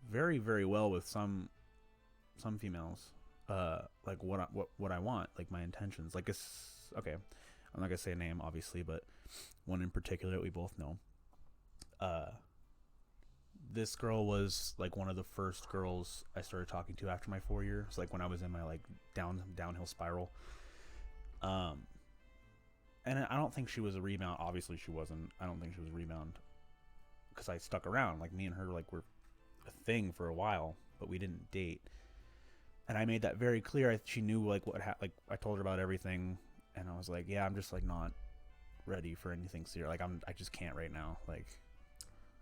very, very well with some females, like what I want, like my intentions. Like, okay, I'm not gonna say a name, obviously, but one in particular that we both know. This girl was like one of the first girls I started talking to after my 4 years, like when I was in my like downhill spiral. And I don't think she was a rebound. Obviously, she wasn't. I don't think she was a rebound because I stuck around. Like, me and her like were a thing for a while, but we didn't date. And I made that very clear. She knew like like I told her about everything, and I was like, yeah, I'm just like not ready for anything serious. Like I just can't right now. Like,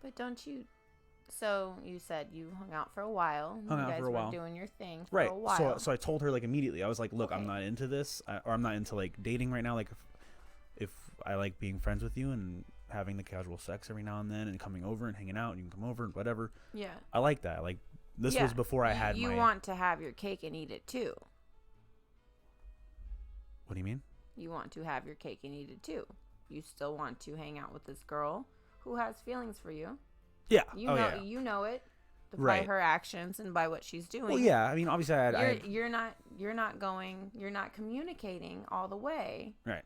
but don't you? So you said you hung out for a while. You guys were doing your thing for a while. Right. So I told her like immediately. I was like, look, Okay. I'm not into this, or I'm not into like dating right now. Like, if I like being friends with you and having the casual sex every now and then, and coming over and hanging out, and you can come over and whatever. Yeah. I like that. Like, this was before I had You want to have your cake and eat it too. What do you mean? You want to have your cake and eat it too. You still want to hang out with this girl who has feelings for you. Yeah. You know it by her actions and by what she's doing. Well, yeah. I mean, obviously, you're not communicating all the way. Right.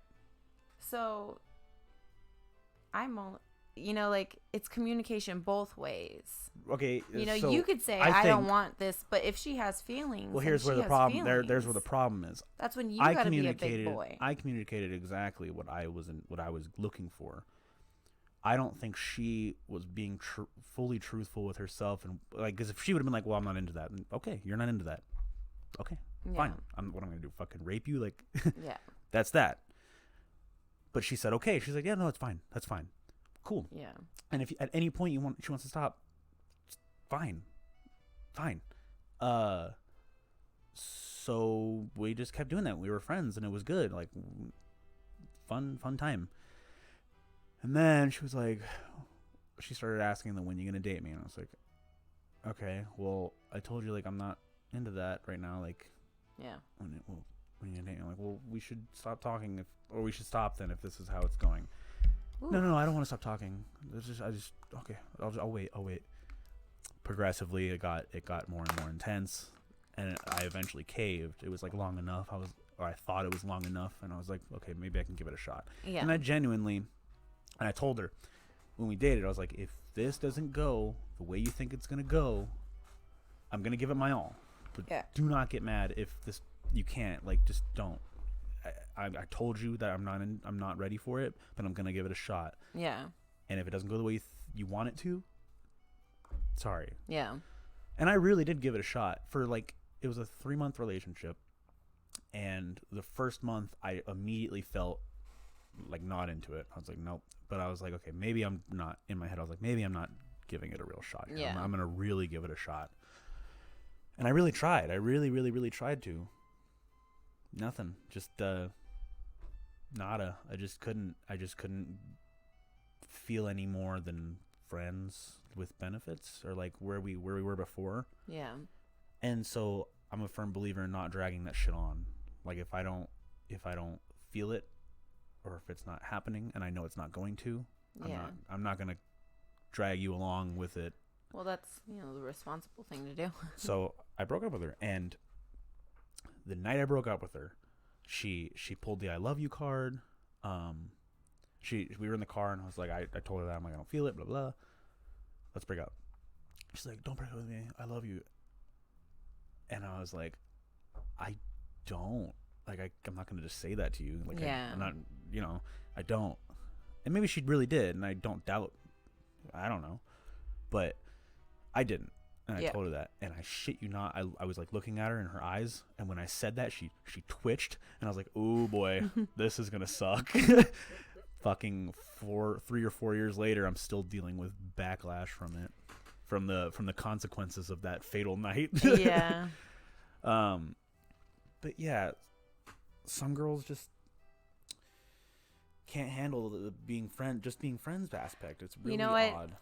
So like, it's communication both ways. Okay. So you could say I don't want this, but if she has feelings, well, here's where the problem. There's where the problem is. That's when you got to be a big boy. I communicated exactly what I was looking for. I don't think she was being fully truthful with herself, and like, because if she would have been like, well, I'm not into that. And, okay, you're not into that. Okay, fine. What I'm gonna do? Fucking rape you? Like, yeah. That's that. But she said, okay. She's like, yeah, no, it's fine. That's fine. Cool. Yeah. And if at any point she wants to stop, fine. So we just kept doing that. We were friends, and it was good. Like, fun time. And then she was like, she started asking them, when you gonna date me? And I was like, okay, well, I told you, like, I'm not into that right now. Like, yeah. when you're dating, I'm like, well, we should stop talking, or we should stop then if this is how it's going. Ooh. No, I don't want to stop talking. Okay, I'll wait. Progressively, it got more and more intense, and I eventually caved. It was like long enough. I thought it was long enough, and I was like, okay, maybe I can give it a shot. Yeah. And I told her when we dated, I was like, if this doesn't go the way you think it's gonna go, I'm gonna give it my all. But do not get mad if you can't. Like, just don't. I told you that I'm not ready for it, but I'm gonna give it a shot. Yeah. And if it doesn't go the way you want it to, sorry. Yeah. And I really did give it a shot for it was a 3-month relationship, and the first month I immediately felt like not into it. I was like, nope. But I was like, okay, maybe I'm not in my head. I was like, maybe I'm not giving it a real shot here. Yeah. I'm gonna really give it a shot. And I really tried. I really, really, really tried to. Nothing. Just nada. I just couldn't feel any more than friends with benefits, or like where we were before. Yeah. And so I'm a firm believer in not dragging that shit on. Like, if I don't feel it, or if it's not happening and I know it's not going to, I'm not gonna drag you along with it. Well, that's the responsible thing to do. So I broke up with her, and the night I broke up with her, she pulled the I love you card. We were in the car, and I was like, I told her that I'm like, I don't feel it, blah blah. Let's break up. She's like, don't break up with me. I love you. And I was like, I don't. Like, I'm not gonna just say that to you. Like, I'm not. I don't. And maybe she really did, and I don't doubt. I don't know, but I didn't. And I told her that, and I shit you not, I was like looking at her in her eyes, and when I said that, she twitched, and I was like, oh boy, this is gonna suck. Fucking 3 or 4 years later, I'm still dealing with backlash from it, from the consequences of that fatal night. Yeah. But yeah, some girls just can't handle the being friends aspect. It's really odd.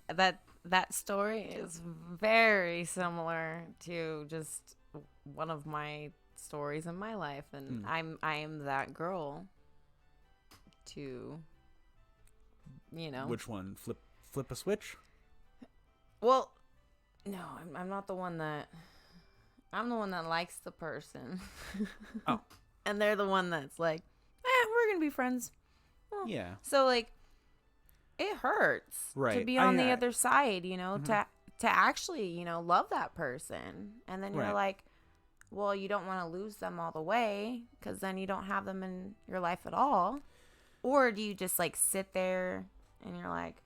That story is very similar to just one of my stories in my life, and I am that girl to Which one? Flip a switch? Well, no, I'm not the one that. I'm the one that likes the person. Oh. And they're the one that's like, we're going to be friends. Well, yeah. So, like, it hurts to be on the other side, to actually, love that person. And then you're like, well, you don't want to lose them all the way, because then you don't have them in your life at all. Or do you just, like, sit there and you're like,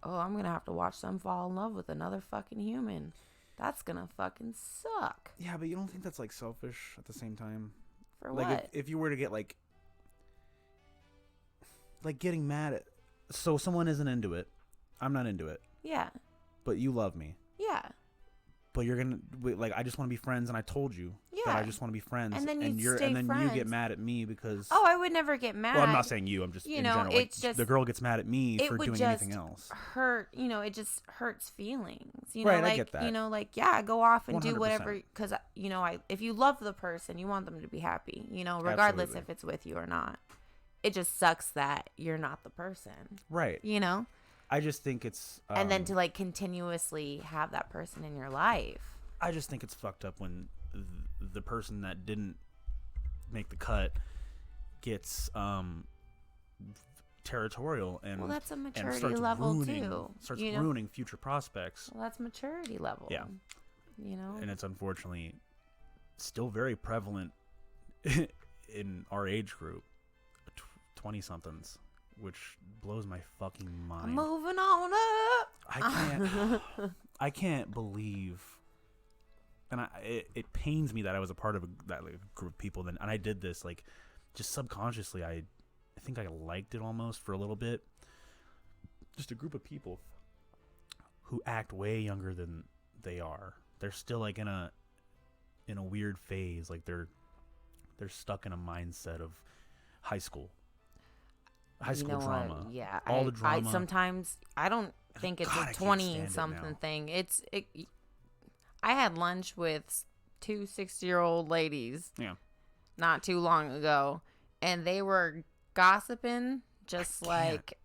oh, I'm going to have to watch them fall in love with another fucking human. That's going to fucking suck. Yeah, but you don't think that's, like, selfish at the same time? For like, what? If you were to get, like getting mad at... So someone isn't into it. I'm not into it. Yeah. But you love me. Yeah. But you're going to... Like, I just want to be friends, and I told you that I just want to be friends. And then you get mad at me because... Oh, I would never get mad. Well, I'm not saying you. I'm just, in general. Like, it's just... The girl gets mad at me for doing anything else. It just hurts feelings. Right, like, I get that. go off and 100%. do whatever. Because, if you love the person, you want them to be happy, regardless Absolutely. if it's with you or not. It just sucks that you're not the person. Right. I just think it's... and then to, like, continuously have that person in your life. I just think it's fucked up when the person that didn't make the cut gets territorial and... Well, that's a and maturity level, too. Starts ruining future prospects. Well, that's maturity level. Yeah. And it's unfortunately still very prevalent in our age group. 20-somethings, which blows my fucking mind. Moving on up. I can't believe, and it pains me that I was a part of that group of people. And I did this like just subconsciously. I think I liked it almost for a little bit. Just a group of people who act way younger than they are. They're still like in a weird phase. Like they're stuck in a mindset of high school drama. Yeah, all the drama. I don't think it's a 20-something thing. I had lunch with two 60-year-old ladies. Yeah. not too long ago, and they were gossiping just like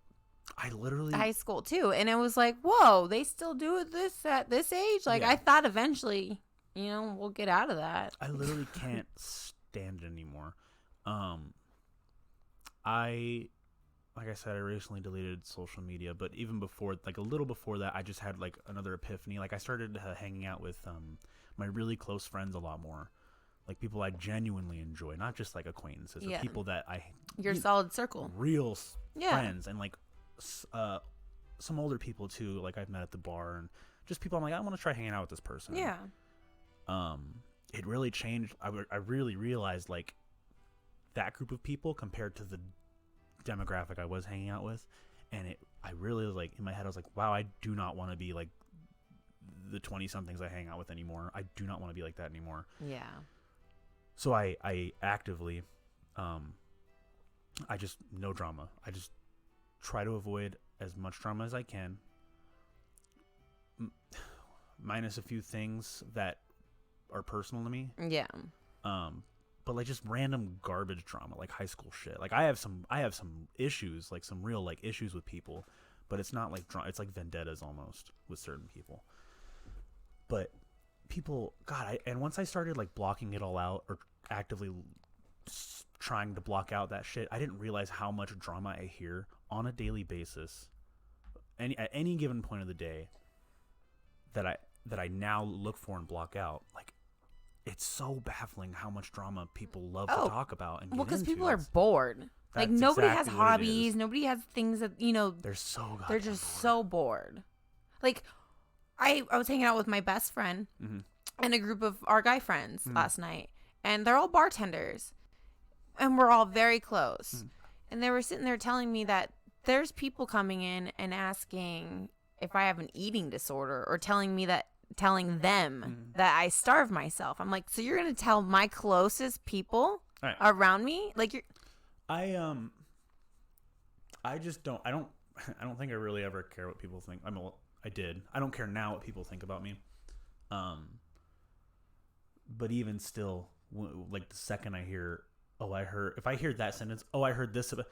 I literally high school too, and it was like, whoa, they still do this at this age? Like, I thought eventually, we'll get out of that. I literally can't stand it anymore. Like I said, I recently deleted social media, but even before, like a little before that, I just had like another epiphany. Like I started hanging out with my really close friends a lot more, like people I genuinely enjoy, not just like acquaintances or people that your solid circle, real friends, and like some older people too, like I've met at the bar, and just people I'm like, I want to try hanging out with this person. Yeah. It really changed. I really realized like that group of people compared to the demographic I was hanging out with, and I really was like, in my head I was like, wow, I do not want to be like the 20-somethings I hang out with anymore. I do not want to be like that anymore. Yeah. So I actively I just no drama. I just try to avoid as much drama as I can, minus a few things that are personal to me. Yeah. But like just random garbage drama, like high school shit. Like I have some issues, like some real like issues with people, but it's not like drama. It's like vendettas almost with certain people. But people, God, and once I started like blocking it all out or actively trying to block out that shit, I didn't realize how much drama I hear on a daily basis, at any given point of the day, that I now look for and block out. Like, it's so baffling how much drama people love to talk about and because into. People are bored. Like nobody has hobbies. Nobody has things that They're just so bored. Like I was hanging out with my best friend and a group of our guy friends last night, and they're all bartenders, and we're all very close. And they were sitting there telling me that there's people coming in and asking if I have an eating disorder, or telling them that I starve myself. I'm like, so you're gonna tell my closest people around me? Like, I just don't. I don't think I really ever care what people think. I did. I don't care now what people think about me. But even still, like the second I hear, if I hear that sentence, I heard this about,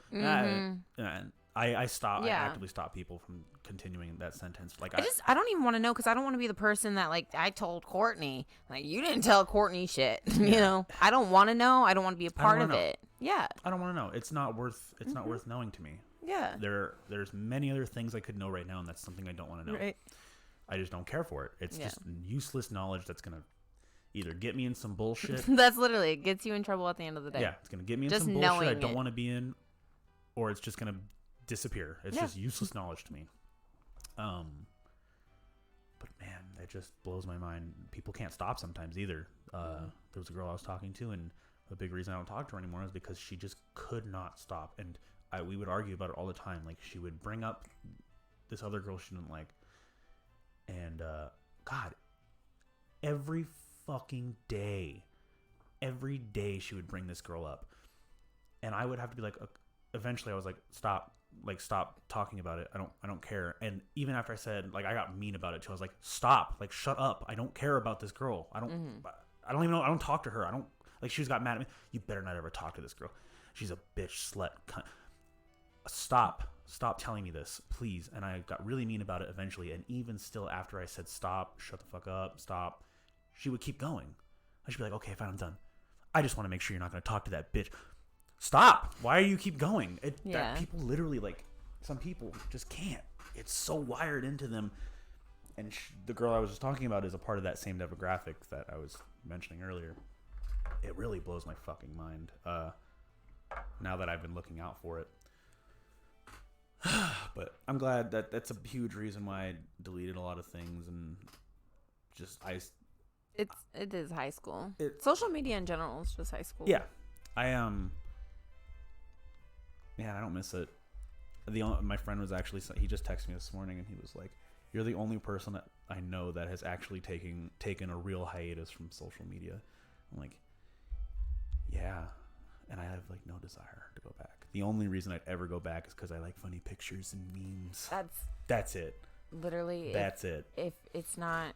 I stop. Yeah. I actively stop people from continuing that sentence. Like I don't even want to know, because I don't want to be the person that like, I told Courtney, like, you didn't tell Courtney shit. I don't want to know. I don't want to be a part of it. Yeah. I don't want to know. It's not worth knowing to me. Yeah. There's many other things I could know right now, and that's something I don't want to know. Right. I just don't care for it. It's just useless knowledge that's gonna either get me in some bullshit. That's literally, it gets you in trouble at the end of the day. Yeah, it's gonna get me in just some bullshit I don't want to be in, or it's just gonna disappear. It's just useless knowledge to me. But man, that just blows my mind. People can't stop sometimes either. There was a girl I was talking to, and the big reason I don't talk to her anymore is because she just could not stop, and we would argue about it all the time. Like, she would bring up this other girl she didn't like, and God, every fucking day she would bring this girl up, and I would have to be like, eventually I was like, stop talking about it. I don't care. And even after I said, like, I got mean about it too, I was like, stop, like, shut up. I don't care about this girl. I don't even know. I don't talk to her. She just got mad at me. You better not ever talk to this girl. She's a bitch, slut, cunt. Stop telling me this, please. And I got really mean about it eventually. And even still, after I said stop, shut the fuck up, stop, she would keep going. I should be like, okay, fine, I'm done. I just want to make sure you're not going to talk to that bitch. Stop. Why are you keep going? That people literally, like, some people just can't. It's so wired into them. And the girl I was just talking about is a part of that same demographic that I was mentioning earlier. It really blows my fucking mind now that I've been looking out for it. But I'm glad that's a huge reason why I deleted a lot of things, and just it is high school. Social media in general is just high school. Yeah. Man, I don't miss it. My friend was actually, he just texted me this morning, and he was like, you're the only person that I know that has actually taken a real hiatus from social media. I'm like, yeah. And I have like no desire to go back. The only reason I'd ever go back is because I like funny pictures and memes. That's it. Literally. That's it. If it's not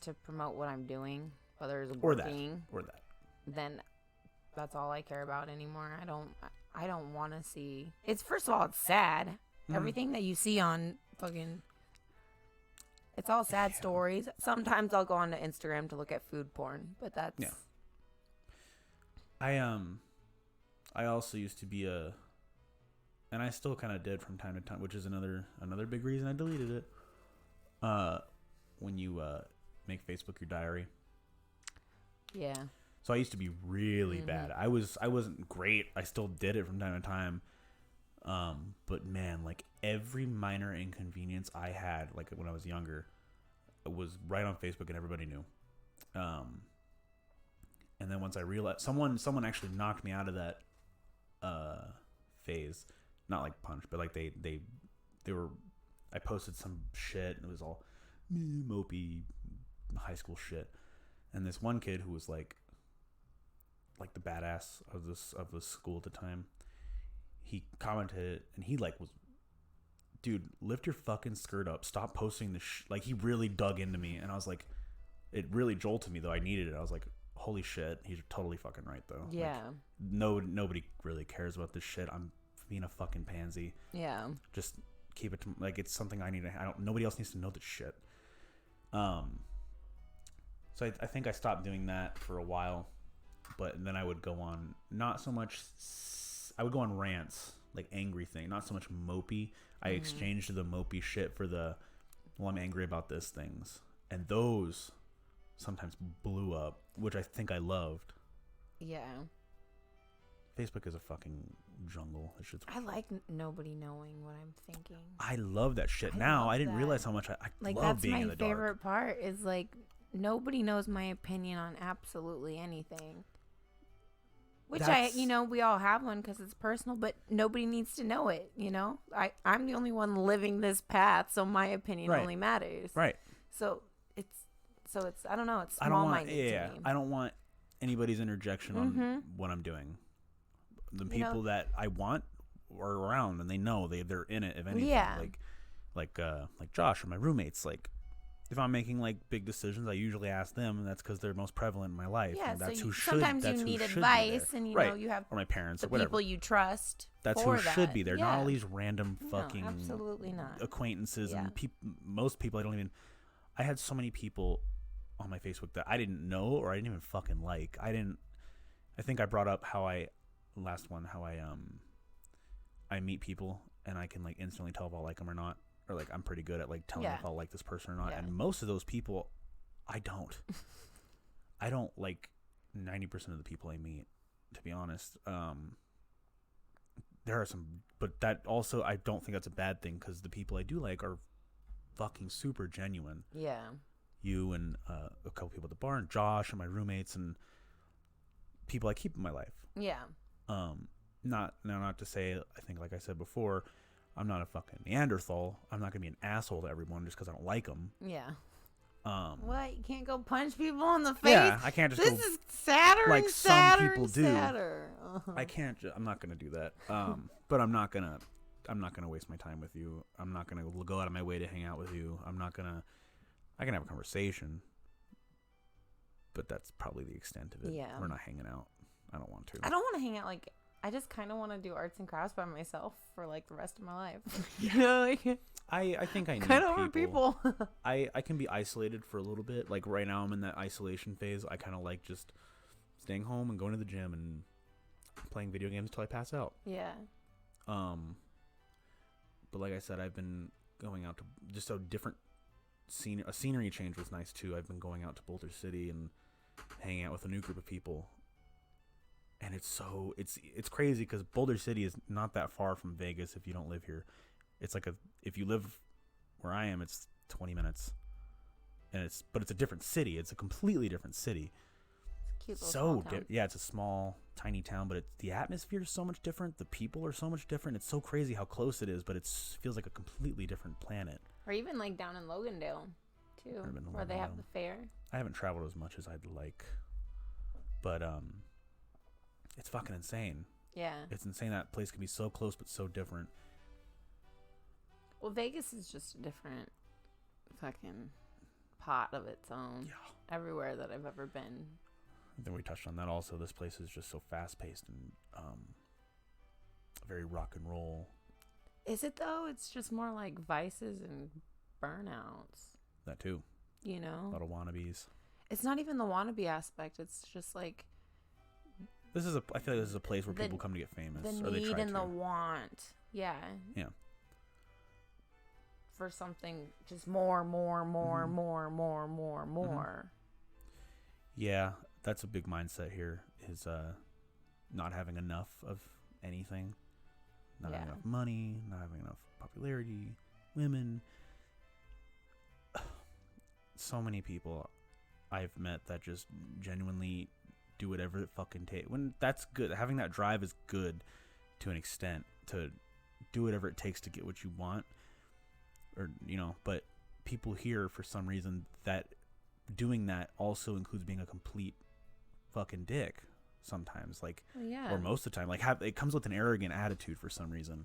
to promote what I'm doing, whether it's or working, that, then That's all I care about anymore. I don't want to see. It's first of all, it's sad. Everything that you see on fucking, it's all sad stories. Sometimes I'll go onto Instagram to look at food porn, but that's I also used to be and I still kind of did from time to time, which is another big reason I deleted it. When you make Facebook your diary. Yeah. So I used to be really bad. I wasn't great. I still did it from time to time. But man, like every minor inconvenience I had, like when I was younger, it was right on Facebook and everybody knew. And then once I realized someone actually knocked me out of that phase, not like punch, but like they were, I posted some shit and it was all mopey high school shit. And this one kid who was like the badass of the school at the time, he commented and he like was, dude, lift your fucking skirt up, stop posting this like he really dug into me. And I was like, it really jolted me though. I needed it. I was like, holy shit, he's totally fucking right though. Yeah. Like, nobody really cares about this shit. I'm being a fucking pansy. Yeah. Just keep it to, like, it's something I need to, nobody else needs to know this shit. So I think I stopped doing that for a while, but then I would go on, not so much, I would go on rants, like angry thing, not so much mopey. I exchanged the mopey shit for well, I'm angry about this things. And those sometimes blew up, which I think I loved. Yeah. Facebook is a fucking jungle. I like nobody knowing what I'm thinking. I love that shit. I didn't realize how much I like love being in the dark. That's my favorite part is like nobody knows my opinion on absolutely anything. Which we all have one because it's personal, but nobody needs to know it, I'm the only one living this path, so my opinion only matters. Right. So it's I don't know, it's small-minded to me. I don't want anybody's interjection on what I'm doing. The people that I want are around and they know they're in it, if anything. Yeah. Like Josh or my roommates, like if I'm making like big decisions, I usually ask them, and that's because they're most prevalent in my life. Yeah, and that's so who should. Sometimes you need advice, and you have or my parents the or whatever. People you trust. That's who should be there. Not all these random fucking absolutely not. acquaintances and most people I don't even. I had so many people on my Facebook that I didn't know or I didn't even fucking like. I think I brought up how I meet people and I can like instantly tell if I'll like them or not. Or like I'm pretty good at like telling if I'll like this person or not. And most of those people I don't. I don't like 90% of the people I meet, to be honest. There are some, but that also I don't think that's a bad thing because the people I do like are fucking super genuine. Yeah. You and a couple people at the bar and Josh and my roommates and people I keep in my life. Yeah. Not to say, I think like I said before, I'm not a fucking Neanderthal. I'm not gonna be an asshole to everyone just because I don't like them. Yeah. What? You can't go punch people in the face? Yeah, I can't just. This is sadder like and sadder some people and do. sadder. I can't. I'm not gonna do that. But I'm not gonna waste my time with you. I'm not gonna go out of my way to hang out with you. I can have a conversation, but that's probably the extent of it. Yeah. We're not hanging out. I don't want to. I don't want to hang out like. I just kind of want to do arts and crafts by myself for like the rest of my life. I think I need kind of over people. I can be isolated for a little bit. Like right now I'm in that isolation phase. I kind of like just staying home and going to the gym and playing video games until I pass out. Yeah. But like I said, I've been going out to just a different scenery change was nice too. I've been going out to Boulder City and hanging out with a new group of people. And it's crazy because Boulder City is not that far from Vegas if you don't live here. It's like if you live where I am, it's 20 minutes. But it's a different city. It's a completely different city. It's a cute little town. It's a small, tiny town, but the atmosphere is so much different. The people are so much different. It's so crazy how close it is, but it feels like a completely different planet. Or even like down in Logandale, too, where they have the fair. I haven't traveled as much as I'd like, but it's fucking insane. Yeah. It's insane that place can be so close but so different. Well, Vegas is just a different fucking pot of its own. Yeah. Everywhere that I've ever been. I think we touched on that also. This place is just so fast paced and very rock and roll. Is it though? It's just more like vices and burnouts. That too. You A know? lot of wannabes. It's not even the wannabe aspect. It's just like I feel like this is a place where people come to get famous. the or they need try and to. the want. Yeah. Yeah. For something just more. Yeah, that's a big mindset here is not having enough of anything. Not having enough money, not having enough popularity, women. So many people I've met that just genuinely do whatever it fucking takes. When that's good. Having that drive is good to an extent, to do whatever it takes to get what you want. Or, you know, but people here, for some reason, that doing that also includes being a complete fucking dick sometimes, like, or most of the time, like, it comes with an arrogant attitude for some reason.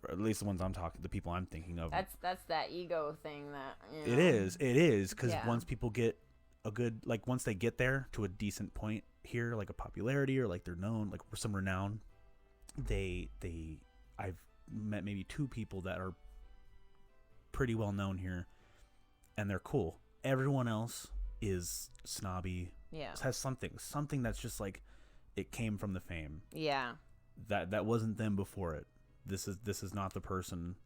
For at least the people I'm thinking of. That's that ego thing that, you know. It is, because once people get once they get there to a decent point here, like a popularity or like they're known, like some renown, I've met maybe 2 people that are pretty well known here, and they're cool. Everyone else is snobby. Yeah. Has something that's just like it came from the fame. Yeah. That wasn't them before it. This is not the person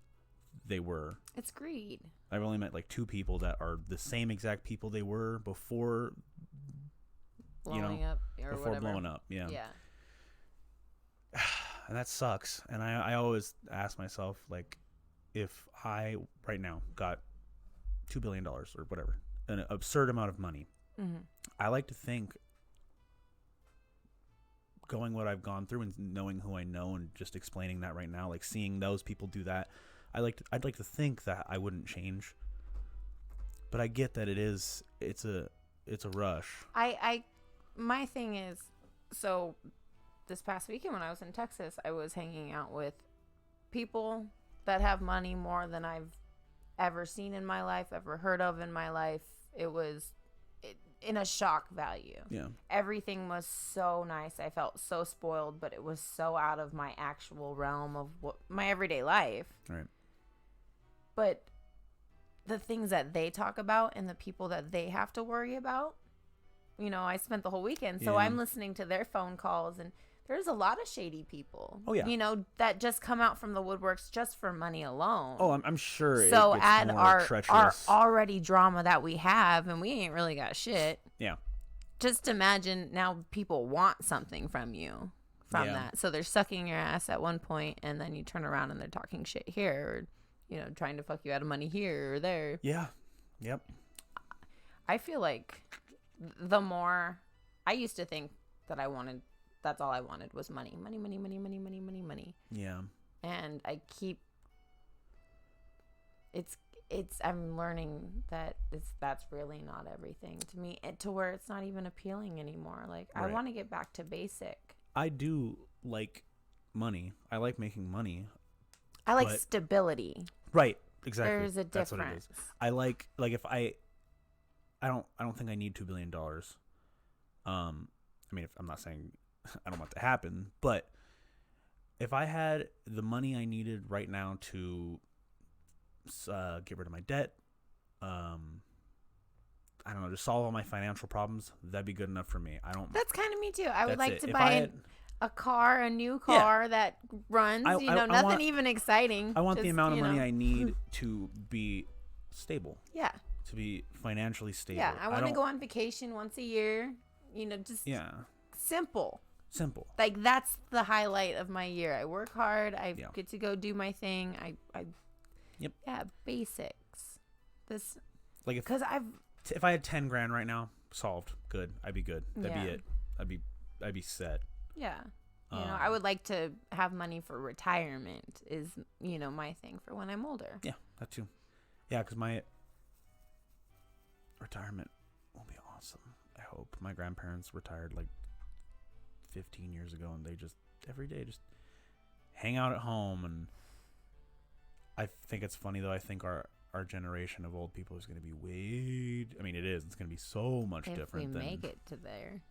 they were. It's greed. I've only met like 2 people that are the same exact people they were before Blowing up or before whatever. blowing up. Yeah. Yeah. And that sucks. And I always ask myself, like, if I right now got $2 billion or whatever, an absurd amount of money, I like to think, going what I've gone through and knowing who I know and just explaining that right now, like seeing those people do that, I'd like to think that I wouldn't change. But I get that it's a rush. My thing is, so this past weekend when I was in Texas, I was hanging out with people that have money more than I've ever seen in my life, ever heard of in my life. It was in a shock value. Yeah. Everything was so nice. I felt so spoiled, but it was so out of my actual realm of my everyday life. Right. But the things that they talk about and the people that they have to worry about, you know, I spent the whole weekend, so I'm listening to their phone calls, and there's a lot of shady people. Oh, yeah. You know, that just come out from the woodworks just for money alone. Oh, I'm sure. So it gets add more our treacherous. already drama that we have, and we ain't really got shit. Yeah. Just imagine now people want something from you from that. So they're sucking your ass at one point, and then you turn around and they're talking shit here, or, you know, trying to fuck you out of money here or there. Yeah. Yep. I feel like the more I used to think that that's all I wanted was money. Yeah. And I keep I'm learning that that's really not everything to me, to where it's not even appealing anymore. Like, right. I want to get back to basic. I do like money. I like making money. I like stability. Right. Exactly. There's a difference. That's what it is. I like if I don't think I need $2 billion. I mean, if I'm not saying I don't want it to happen, but if I had the money I needed right now to get rid of my debt, I don't know, to solve all my financial problems, that'd be good enough for me. That's kind of me too. I would like to buy a new car that runs. Nothing even exciting. I want the amount of money I need to be stable. Yeah. To be financially stable. Yeah, I want to go on vacation once a year. You know, just simple. Like, that's the highlight of my year. I work hard. I get to go do my thing. Yep. Yeah, basics. Because if I had 10 grand right now, solved, good. I'd be good. That'd be it. I'd be set. Yeah. You know, I would like to have money for retirement is, you know, my thing for when I'm older. Yeah, that too. Yeah, because my retirement will be awesome. I hope. My grandparents retired like 15 years ago, and they just every day just hang out at home. And I think it's funny though. I think our generation of old people is going to be way. I mean, it is. It's going to be so much different. If we than, make it to there.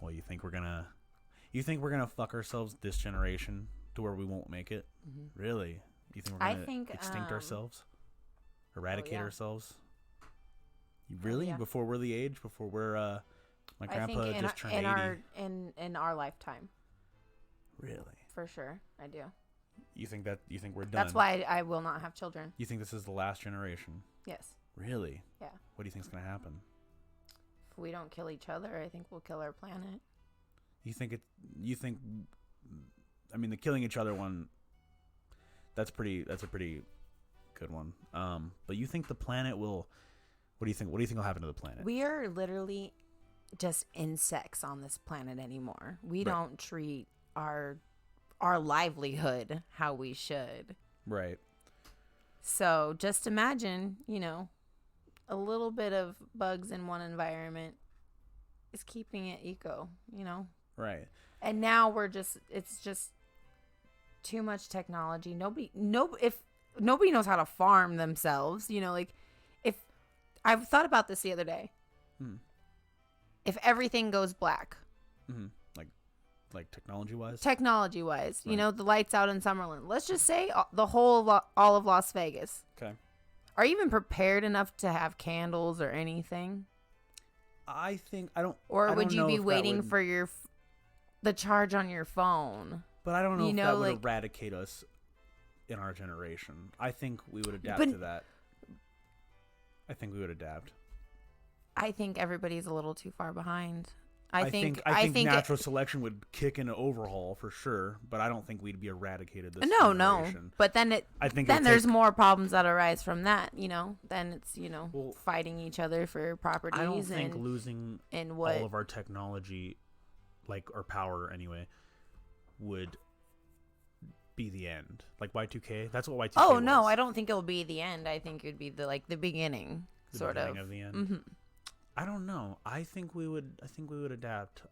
Well, you think we're gonna fuck ourselves this generation to where we won't make it? Mm-hmm. Really? You think we're gonna extinct ourselves, eradicate ourselves? Really? Before we're the age? Before we're my grandpa just turned 80. In our lifetime. Really? For sure, I do. You think we're done? That's why I will not have children. You think this is the last generation? Yes. Really? Yeah. What do you think's gonna happen? If we don't kill each other, I think we'll kill our planet. I mean, the killing each other one, that's a pretty good one. But you think the planet will, what do you think will happen to the planet? We are literally just insects on this planet anymore. We don't treat our livelihood how we should. Right. So just imagine, a little bit of bugs in one environment is keeping it eco, Right. And now it's just too much technology. If nobody knows how to farm themselves, if I've thought about this the other day. If everything goes black. Mm-hmm. Like technology wise, right. The lights out in Summerlin. Let's just say all of Las Vegas. Okay. Are you even prepared enough to have candles or anything? I think I don't. Or would you be waiting for the charge on your phone? But I don't know if that would eradicate us in our generation. I think we would adapt to that. I think we would adapt. I think everybody's a little too far behind. I think natural selection would kick in an overhaul for sure, but I don't think we'd be eradicated this generation. No. But then there's more problems that arise from that, Then it's, fighting each other for properties. I don't think losing all of our technology, like our power anyway, would be the end. Like Y2K, that's what Y2K was. Oh, no, I don't think it'll be the end. I think it would be the beginning, the sort beginning of the end. Mm-hmm. I don't know. I think we would adapt.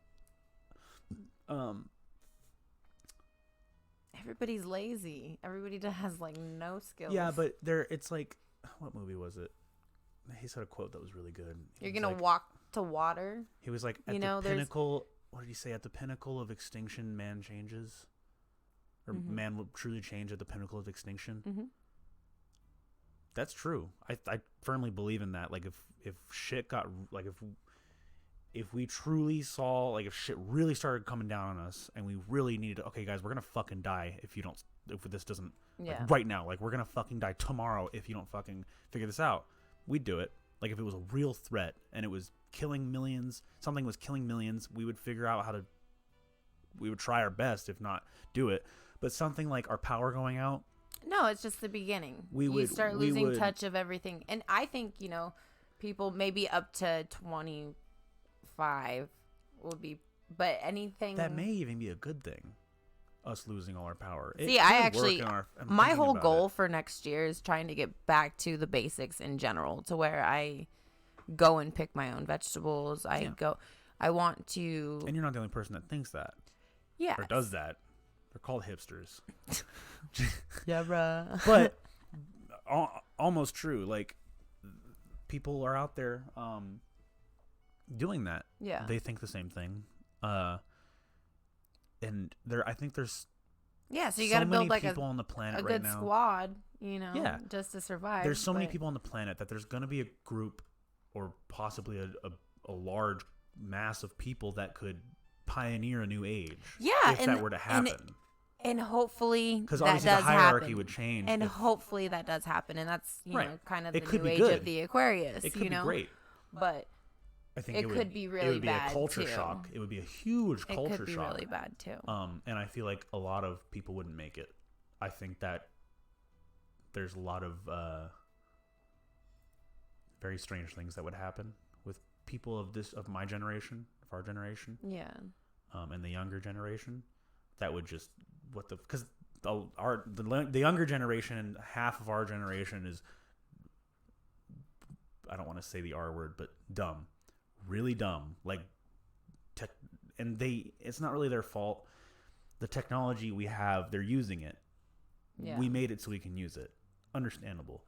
Everybody's lazy. Everybody has no skills. Yeah, but it's like, what movie was it? He said a quote that was really good. You're gonna walk to water. He was like, at the pinnacle. What did he say? At the pinnacle of extinction, man changes, or man will truly change at the pinnacle of extinction. Mm-hmm. That's true. I firmly believe in that. Like if shit got if we truly saw if shit really started coming down on us and we really needed to, okay guys, we're gonna fucking die if this doesn't right now, we're gonna fucking die tomorrow if you don't fucking figure this out. We'd do it. Like if it was a real threat and it was killing millions, something was killing millions, we would figure out we would try our best, if not do it. But something like our power going out. No, it's just the beginning. You start losing touch of everything. And I think, people maybe up to 25 would be, but anything. That may even be a good thing, us losing all our power. My whole goal for next year is trying to get back to the basics in general, to where I go and pick my own vegetables. I want to. And you're not the only person that thinks that. Yeah. Or does that. They're called hipsters. Yeah, bruh. But almost true. People are out there doing that. Yeah. They think the same thing. And I think there's so you got to build people on the planet a good now. Squad, just to survive. There's so many people on the planet that there's going to be a group or possibly a large mass of people that could pioneer a new age. Yeah, if that were to happen. And hopefully because that obviously does the hierarchy happen. would change. And hopefully that does happen. And that's, kind of the new age good. of the Aquarius. It could be great. But I think it could be really bad, it would be a culture too. shock. It would be a huge culture shock. It could be really bad, too. And I feel like a lot of people wouldn't make it. I think that there's a lot of very strange things that would happen with people of my generation, of our generation. Yeah. And the younger generation, that would just because the younger generation, half of our generation is, I don't want to say the R word, but dumb, really dumb. It's not really their fault. The technology we have, they're using it. Yeah. We made it so we can use it. Understandable.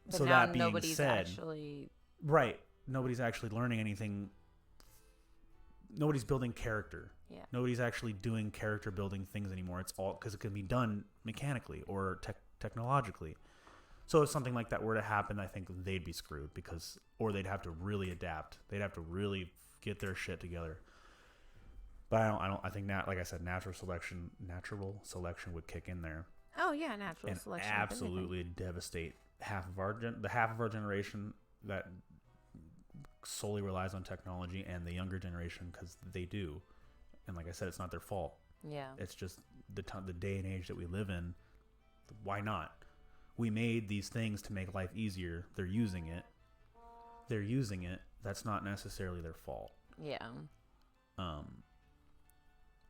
But So now that being nobody's said, actually. right, nobody's actually learning anything. Nobody's building character. Yeah. Nobody's actually doing character building things anymore. It's all because it can be done mechanically or technologically. So if something like that were to happen, I think they'd be screwed or they'd have to really adapt. They'd have to really get their shit together. But I think like I said, natural selection would kick in there Oh yeah, natural and selection. of everything. absolutely devastate the half of our generation that solely relies on technology, and the younger generation because they do. And like I said, it's not their fault. Yeah. It's just the day and age that we live in. Why not? We made these things to make life easier. They're using it. That's not necessarily their fault. Yeah.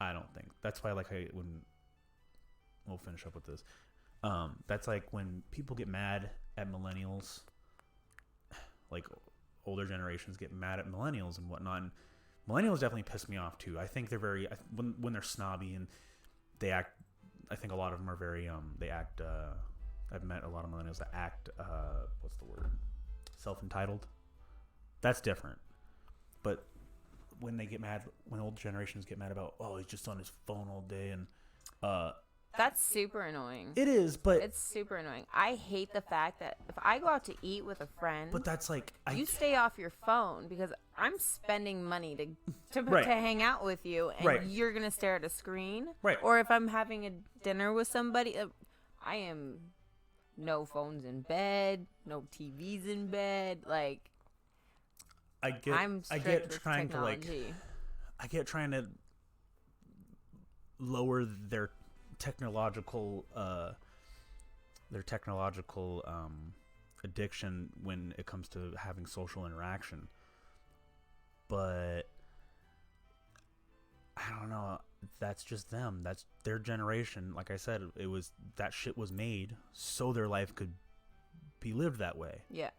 I don't think. That's why when we'll finish up with this. That's like when people get mad at millennials, like older generations get mad at millennials and whatnot. And millennials definitely piss me off too. I think they're very when they're snobby and they act. I think a lot of them are very they act. I've met a lot of millennials that act. What's the word? Self-entitled. That's different. But when they get mad, when old generations get mad about, oh, he's just on his phone all day, and That's super annoying. it is, but It's super annoying. I hate the fact that if I go out to eat with a friend, but that's like you stay off your phone because I'm spending money to Right. to hang out with you, and Right. you're gonna stare at a screen. Right. Or if I'm having a dinner with somebody, I am no phones in bed, no TVs in bed. Like I'm strict with technology. I get trying to lower their technological addiction when it comes to having social interaction, but I don't know. That's just them. That's their generation. Like I said, that shit was made so their life could be lived that way. Yeah.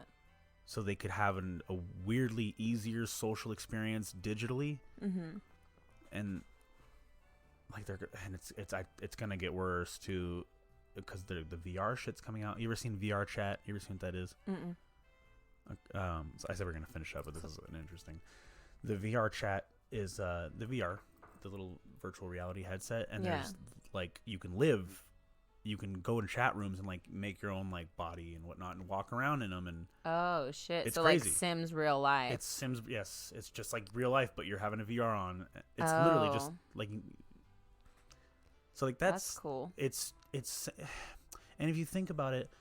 So they could have a weirdly easier social experience digitally. Mm-hmm. And like it's gonna get worse too, because the VR shit's coming out. You ever seen VR chat? You ever seen what that is? Mm-mm. So I said we're gonna finish up, but this is an interesting. The VR chat is the VR, the little virtual reality headset, and there's like you can go in chat rooms and like make your own like body and whatnot and walk around in them, and Oh shit! It's So crazy. like Sims real life. it's Sims. Yes, it's just like real life, but you're having a VR on. It's literally just like. So like that's cool. It's and if you think about it,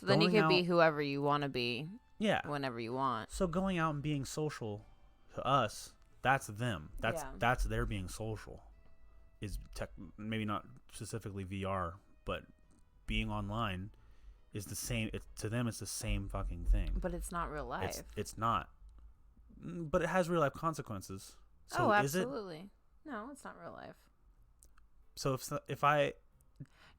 So then you going could be out- whoever you want to be yeah. whenever you want. So going out and being social to us, that's them. That's their being social. Is maybe not specifically VR, but being online is the same. To them, it's the same fucking thing. But it's not real life. It's not. But it has real life consequences. So oh, is it? absolutely. No, it's not real life. So if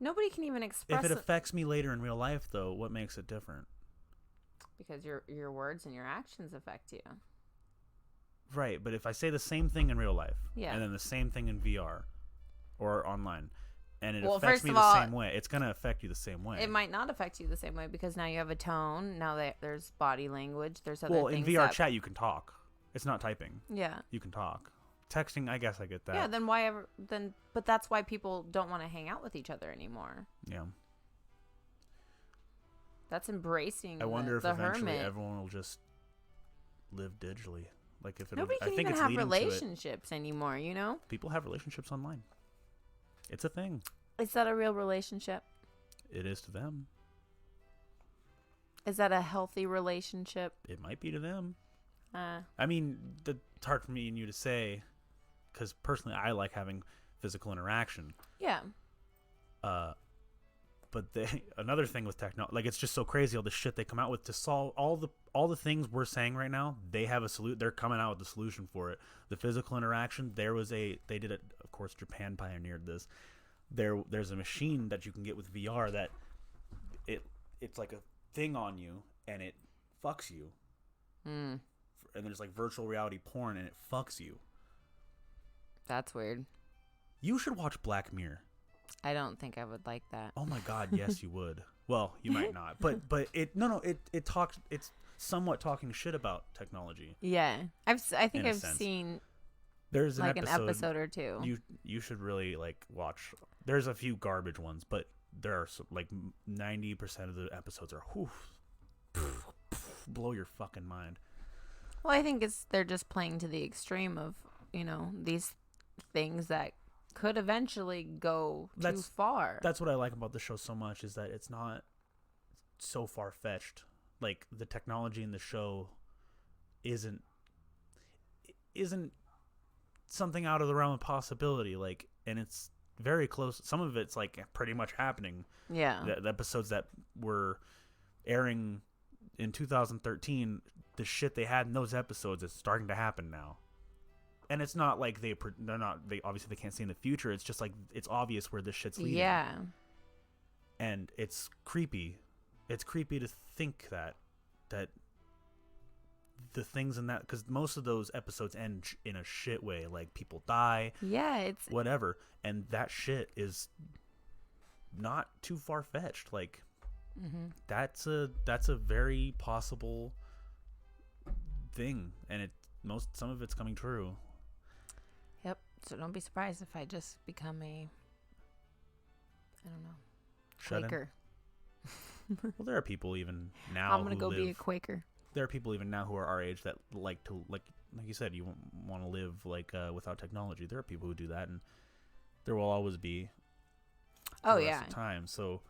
Nobody can even express it affects me later in real life, though, what makes it different? because your words and your actions affect you. Right, but if I say the same thing in real life, Yeah. and then the same thing in VR or online, and it Well, affects first me of the all, same way, it's going to affect you the same way. It might not affect you the same way because now you have a tone. Now there's body language. There's other well, things. in VR chat, you can talk. It's not typing. Yeah. You can talk. Texting, I guess I get that. Yeah. Then why ever? But that's why people don't want to hang out with each other anymore. Yeah. That's embracing. I wonder if the eventually hermit. everyone will just live digitally. Like if Nobody I can think even it's have leading to it. relationships anymore. You know? People have relationships online. It's a thing. Is that a real relationship? It is to them. Is that a healthy relationship? It might be to them. Uh, I mean, it's hard for me and you to say, because personally, I like having physical interaction. yeah. But another thing with technology, like it's just so crazy all the shit they come out with to solve all the things we're saying right now. They have a solution. They're coming out with the solution for it. The physical interaction. They did it. Of course, Japan pioneered this. There's a machine that you can get with VR that it's like a thing on you and it fucks you. Mm, And there's like virtual reality porn and it fucks you. that's weird. You should watch Black Mirror. I don't think I would like that. Oh my god, yes you would. Well, you might not, but it talks. It's somewhat talking shit about technology. Yeah, I think I've sense. seen There's like an episode or two. You should really like watch. There's a few garbage ones, but there are like 90% of the episodes are blow your fucking mind. Well, I think they're just playing to the extreme of, these things that could eventually go too far. That's what I like about the show so much, is that it's not so far-fetched. Like, the technology in the show isn't something out of the realm of possibility. Like, and it's very close. Some of it's like pretty much happening. Yeah. The episodes that were airing in 2013, the shit they had in those episodes is starting to happen now. And it's not like they obviously they can't see in the future. It's just like it's obvious where this shit's leading. Yeah. And it's creepy. It's creepy to think that the things in that, because most of those episodes end in a shit way, like people die. Yeah, it's whatever, and that shit is not too far fetched. Like, that's a very possible thing, and some of it's coming true. Yep. So don't be surprised if I just become Quaker. Well, there are people even now. I'm gonna go be a Quaker. There are people even now who are our age that like you said, you want to live like without technology. There are people who do that, and there will always be. Oh the yeah. rest of time. So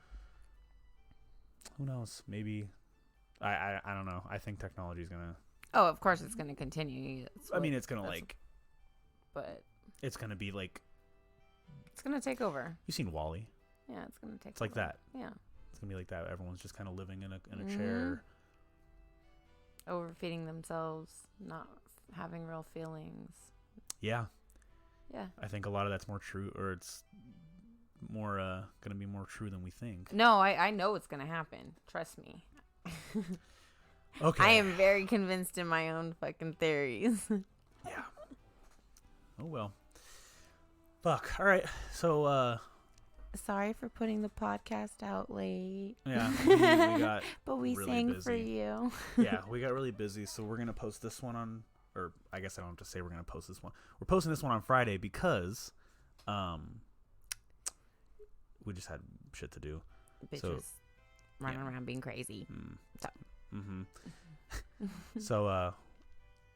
who knows? Maybe I don't know. I think technology is gonna. Oh, of course it's gonna continue. It's gonna but it's gonna be like. It's gonna take over. You seen WALL-E? Yeah, it's gonna take. It's like that. Yeah. It's gonna be like that. Everyone's just kind of living in a chair. Overfeeding themselves, not having real feelings. Yeah. Yeah. I think a lot of that's more true, or it's more gonna be more true than we think. No, I know it's gonna happen. Trust me. Okay. I am very convinced in my own fucking theories. Yeah. Oh well. Fuck. All right. So sorry for putting the podcast out late. Yeah, we got but we really sang busy. for you. Yeah, we got really busy, so we're gonna post this one on, or I guess I don't have to say we're gonna post this one. We're posting this one on Friday because we just had shit to do. Bitches running around being crazy. So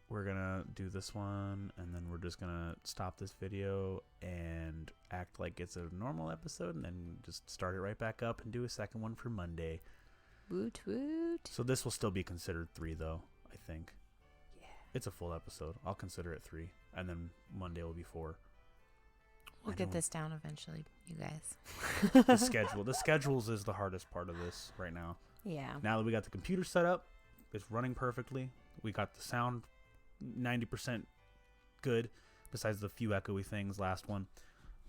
we're gonna do this one, and then we're just gonna stop this video and act like it's a normal episode, and then just start it right back up and do a second one for Monday. Woot woot. So this will still be considered 3, though, I think. Yeah. It's a full episode. I'll consider it 3, and then Monday will be 4. We'll get this down eventually, you guys. The schedules is the hardest part of this right now. Yeah. Now that we got the computer set up, it's running perfectly. We got the sound 90% good, besides the few echoey things last one,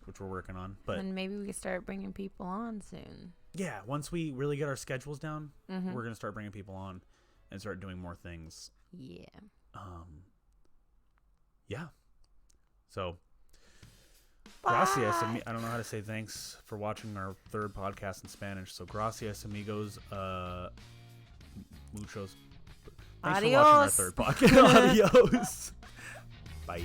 which we're working on. But and maybe we can start bringing people on soon. Yeah, once we really get our schedules down, we're gonna start bringing people on and start doing more things. Yeah. Yeah. So, gracias. I don't know how to say thanks for watching our 3rd podcast in Spanish. So, gracias, amigos. Muchos. Thanks Adios. for watching our 3rd podcast. Adios. Bye.